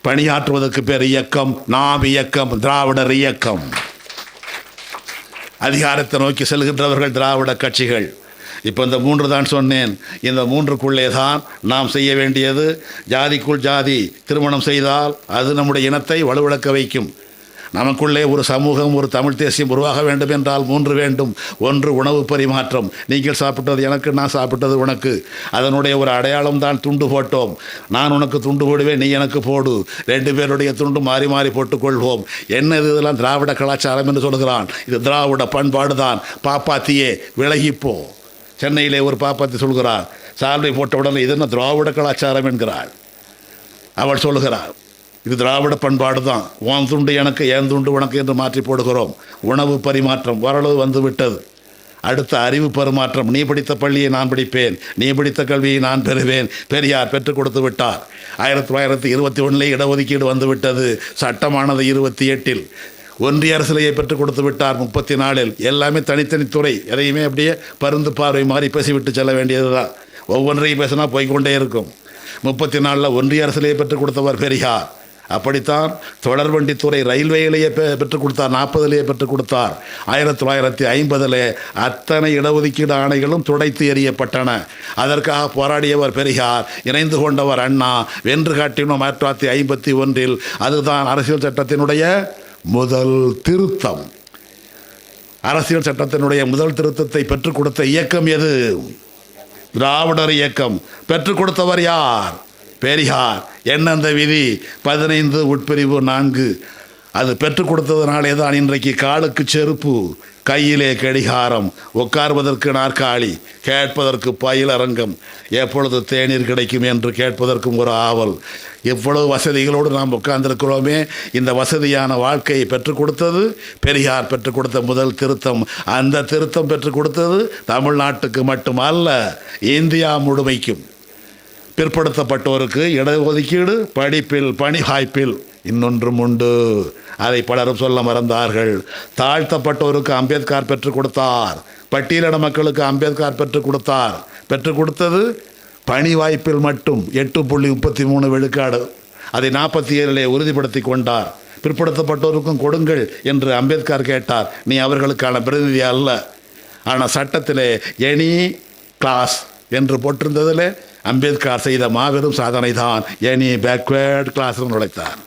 A: பணியாற்றுவதற்கு பேர் இயக்கம். நாம் இயக்கம், திராவிடர் இயக்கம். அதிகாரத்தை நோக்கி செல்கின்றவர்கள் திராவிட கட்சிகள். இப்போ இந்த 3 தான் சொன்னேன். இந்த 3க்குள்ளே தான் நாம் செய்ய வேண்டியது. ஜாதிக்குள் ஜாதி திருமணம் செய்தால் அது நம்முடைய இனத்தை வலுவிழக்க வைக்கும். நமக்குள்ளே ஒரு சமூகம், ஒரு தமிழ் தேசியம் உருவாக வேண்டும் என்றால் 3 வேண்டும். 1 உணவு பரிமாற்றம். நீங்கள் சாப்பிட்டது எனக்கு, நான் சாப்பிட்டது உனக்கு. அதனுடைய ஒரு அடையாளம் தான் துண்டு போட்டோம். நான் உனக்கு துண்டு போடுவேன், நீ எனக்கு போடு. 2 பேருடைய துண்டு மாறி மாறி போட்டுக்கொள்வோம். என்ன இதெல்லாம் திராவிட கலாச்சாரம் என்று சொல்கிறான். இது திராவிட பண்பாடு தான். பாப்பாத்தியே விலகிப்போ. சென்னையிலே ஒரு பாப்பாத்தி சொல்கிறார், சால்வை போட்டவுடனே இது என்ன திராவிட கலாச்சாரம் என்கிறாள். அவள் சொல்லுகிறாள், இது திராவிட பண்பாடு தான். உன் துண்டு எனக்கு, என் துண்டு உனக்கு என்று மாற்றி போடுகிறோம். உணவு பரிமாற்றம் ஓரளவு வந்து விட்டது. அடுத்த அறிவு பரிமாற்றம். நீ படித்த பள்ளியை நான் படிப்பேன், நீ படித்த கல்வியை நான் பெறுவேன். பெரியார் பெற்றுக் கொடுத்து விட்டார். 1921 இடஒதுக்கீடு வந்து விட்டது. சட்டமானது 28. ஒன்றிய அரசிலேயே பெற்றுக் கொடுத்து விட்டார் 34. எல்லாமே தனித்தனி துறை. எதையுமே அப்படியே பருந்து பார்வை மாதிரி பேசிவிட்டு செல்ல வேண்டியது தான். ஒவ்வொன்றையும் பேசினா போய்கொண்டே இருக்கும். 34 ஒன்றிய அரசிலேயே பெற்றுக் கொடுத்தவர் பெரியார். அப்படித்தான் தொடர்வண்டித்துறை ரயில்வேயிலேயே பெற்றுக் கொடுத்தார், 40லேயே பெற்றுக் கொடுத்தார். 1950 அத்தனை இடஒதுக்கீடு ஆணைகளும் துடைத்து எறியப்பட்டன. அதற்காக போராடியவர் பெரியார், இணைந்து கொண்டவர் அண்ணா, வென்று காட்டினோம் 1951. அதுதான் அரசியல் சட்டத்தினுடைய முதல் திருத்தம். அரசியல் சட்டத்தினுடைய முதல் திருத்தத்தை பெற்றுக் கொடுத்த இயக்கம் எது? திராவிடர் இயக்கம். பெற்றுக் கொடுத்தவர் யார்? பெரியார். என்ன அந்த விதி? 15 உட்பிரிவு 4. அது பெற்றுக் கொடுத்ததுனாலே தான் இன்றைக்கு காலுக்கு செருப்பு, கையிலே கடிகாரம், உட்கார்வதற்கு நாற்காலி, கேட்பதற்கு பயிலரங்கம், எப்பொழுது தேநீர் கிடைக்கும் என்று கேட்பதற்கும் ஒரு ஆவல். எவ்வளவு வசதிகளோடு நாம் உட்கார்ந்திருக்கிறோமே. இந்த வசதியான வாழ்க்கையை பெற்றுக் கொடுத்தது பெரியார் பெற்றுக் கொடுத்த முதல் திருத்தம். அந்த திருத்தம் பெற்றுக் கொடுத்தது தமிழ்நாட்டுக்கு மட்டுமல்ல, இந்தியா முழுமைக்கும். பிற்படுத்தப்பட்டோருக்கு இடஒதுக்கீடு, படிப்பில், பணி வாய்ப்பில். இன்னொன்றும் உண்டு, அதை பலரும் சொல்ல மறந்தார்கள். தாழ்த்தப்பட்டோருக்கு அம்பேத்கர் பெற்றுக் கொடுத்தார், பட்டியலின மக்களுக்கு அம்பேத்கர் பெற்றுக் கொடுத்தார். பெற்றுக் கொடுத்தது பணி வாய்ப்பில் மட்டும் 8.33 விழுக்காடு. அதை 47 உறுதிப்படுத்தி கொண்டார். பிற்படுத்தப்பட்டோருக்கும் கொடுங்கள் என்று அம்பேத்கர் கேட்டார். நீ அவர்களுக்கான பிரதிநிதி அல்ல. ஆனால் சட்டத்திலே எனி கிளாஸ் என்று போட்டிருந்ததில் அம்பேத்கர் செய்த மாபெரும் சாதனை தான் எனி பேக்வேர்டு கிளாஸ் நுழைத்தார்.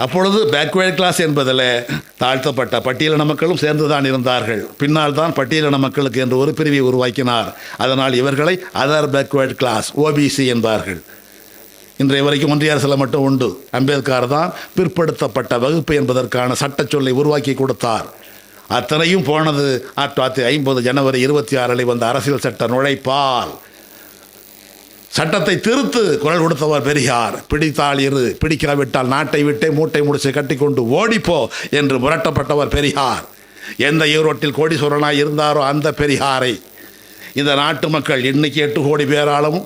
A: அப்பொழுது பேக்வேர்டு கிளாஸ் என்பதில் தாழ்த்தப்பட்ட பட்டியலின மக்களும் சேர்ந்து தான் இருந்தார்கள். பின்னால் தான் பட்டியலின மக்களுக்கு என்று ஒரு பிரிவை உருவாக்கினார். அதனால் இவர்களை அதர் பேக்வேர்டு கிளாஸ், ஓபிசி என்பார்கள். இன்றைய வரைக்கும் ஒன்றிய அரசில் மட்டும் உண்டு. அம்பேத்கர் தான் பிற்படுத்தப்பட்ட வகுப்பு என்பதற்கான சட்டச் சொல்லை உருவாக்கி கொடுத்தார். அத்தனையும் போனது 1950 ஜனவரி 26 வந்த அரசியல் சட்ட நுழைப்பால். சட்டத்தை திருத்து குரல் கொடுத்தவர் பெரியார். பிடித்தால் இரு, பிடிக்காவிட்டால் நாட்டை விட்டே மூட்டை முடிச்சு கட்டிக்கொண்டு ஓடிப்போ என்று முரட்டப்பட்டவர் பெரியார். எந்த ஈரோட்டில் கோடீஸ்வரனாய் இருந்தாரோ அந்த பெரியாரை இந்த நாட்டு மக்கள் இன்னைக்கு 8 கோடி பேராலும்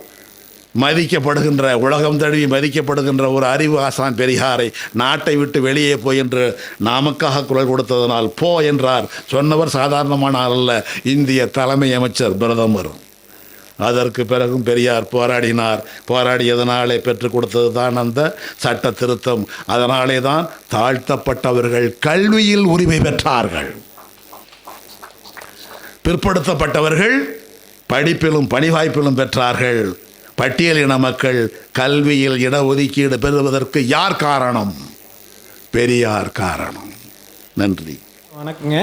A: மதிக்கப்படுகின்ற, உலகம் தழுவி மதிக்கப்படுகின்ற ஒரு அறிவு ஆசான் பெரியாரை நாட்டை விட்டு வெளியே போய் என்று நமக்காக குரல் கொடுத்ததனால் போ என்றார். சொன்னவர் சாதாரணமான அல்ல, இந்திய தலைமை அமைச்சர், பிரதமர். அதற்கு பிறகும் பெரியார் போராடினார். போராடியதனாலே பெற்றுக் கொடுத்தது தான் அந்த சட்ட திருத்தம். அதனாலே தான் தாழ்த்தப்பட்டவர்கள் கல்வியில் உரிமை பெற்றார்கள். பிற்படுத்தப்பட்டவர்கள் படிப்பிலும் பணி வாய்ப்பிலும் பெற்றார்கள். பட்டியலின மக்கள் கல்வியில் இடஒதுக்கீடு பெறுவதற்கு யார் காரணம்? பெரியார் காரணம். நன்றி.
B: வணக்கங்க.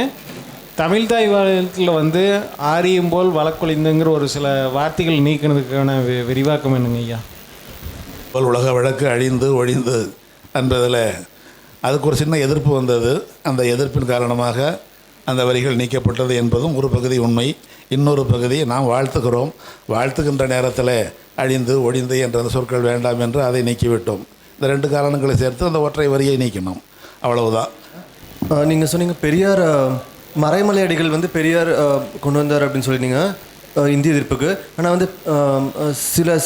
B: தமிழ்தாய் வாழ்க்கையில் ஆரியம் போல் வழக்கொழிந்துங்கிற ஒரு சில வார்த்தைகள் நீக்கினதுக்கான விரிவாக்கம் என்னங்க ஐயா?
A: உலக வழக்கு அழிந்து ஒழிந்து என்பதில் அதுக்கு ஒரு சின்ன எதிர்ப்பு வந்தது. அந்த எதிர்ப்பின் காரணமாக அந்த வரிகள் நீக்கப்பட்டது என்பதும் ஒரு பகுதி உண்மை. இன்னொரு பகுதியை நாம் வாழ்த்துகிறோம். வாழ்த்துகின்ற நேரத்தில் அழிந்து ஒழிந்து என்ற அந்த சொற்கள் வேண்டாம் என்று அதை நீக்கிவிட்டோம். இந்த 2 காரணங்களை சேர்த்து அந்த ஒற்றை வரியை நீக்கணும், அவ்வளவுதான்.
C: நீங்கள் சொன்னீங்க பெரியார் மறைமலை அடிகள் பெரியார் கொண்டு வந்தார் அப்படின்னு சொல்லினீங்க இந்திய எதிர்ப்புக்கு. ஆனால் சில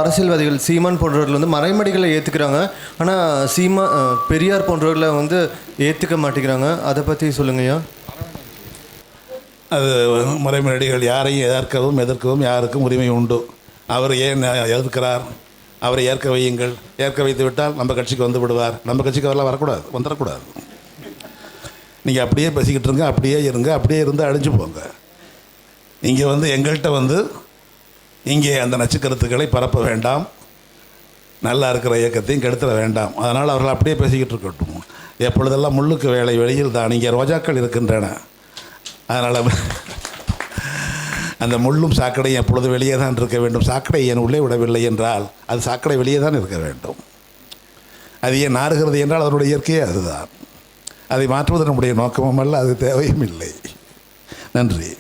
C: அரசியல்வாதிகள் சீமான் போன்றவர்கள் மறைமடிகளை ஏற்றுக்கிறாங்க. ஆனால் பெரியார் போன்றவர்களை ஏற்றுக்க மாட்டேங்கிறாங்க. அதை பற்றி சொல்லுங்கய்யா.
A: அது மறைமடிகள் யாரையும் எதிர்க்கவும் யாருக்கும் உரிமை உண்டு. அவர் ஏன் எதிர்க்கிறார்? அவரை ஏற்க வையுங்கள். ஏற்க வைத்து விட்டால் நம்ம கட்சிக்கு வந்து விடுவார். நம்ம கட்சிக்கு அவரெல்லாம் வரக்கூடாது, வந்துடக்கூடாது. நீங்கள் அப்படியே பேசிக்கிட்டு இருங்க, அப்படியே இருங்க, அப்படியே இருந்து அழிஞ்சு போங்க. இங்கே எங்கள்கிட்ட இங்கே அந்த நச்சுக்கருத்துக்களை பரப்ப வேண்டாம். நல்லா இருக்கிற இயக்கத்தையும் கெடுத்துட வேண்டாம். அதனால் அவர்கள் அப்படியே பேசிக்கிட்டு இருக்கட்டும். எப்பொழுதெல்லாம் முள்ளுக்கு வேலை வெளியில் தான். இங்கே ரோஜாக்கள் இருக்கின்றன. அதனால் அந்த முள்ளும் சாக்கடையும் எப்பொழுது வெளியே தான் இருக்க வேண்டும். சாக்கடை ஏன் உள்ளே விடவில்லை என்றால் அது சாக்கடை வெளியே தான் இருக்க வேண்டும். அது ஏன் நாறுகிறது என்றால் அதனுடைய இயற்கையே அதுதான். அதை மாற்றுவது நம்முடைய நோக்கமும் அல்ல, அது தேவையும் இல்லை. நன்றி.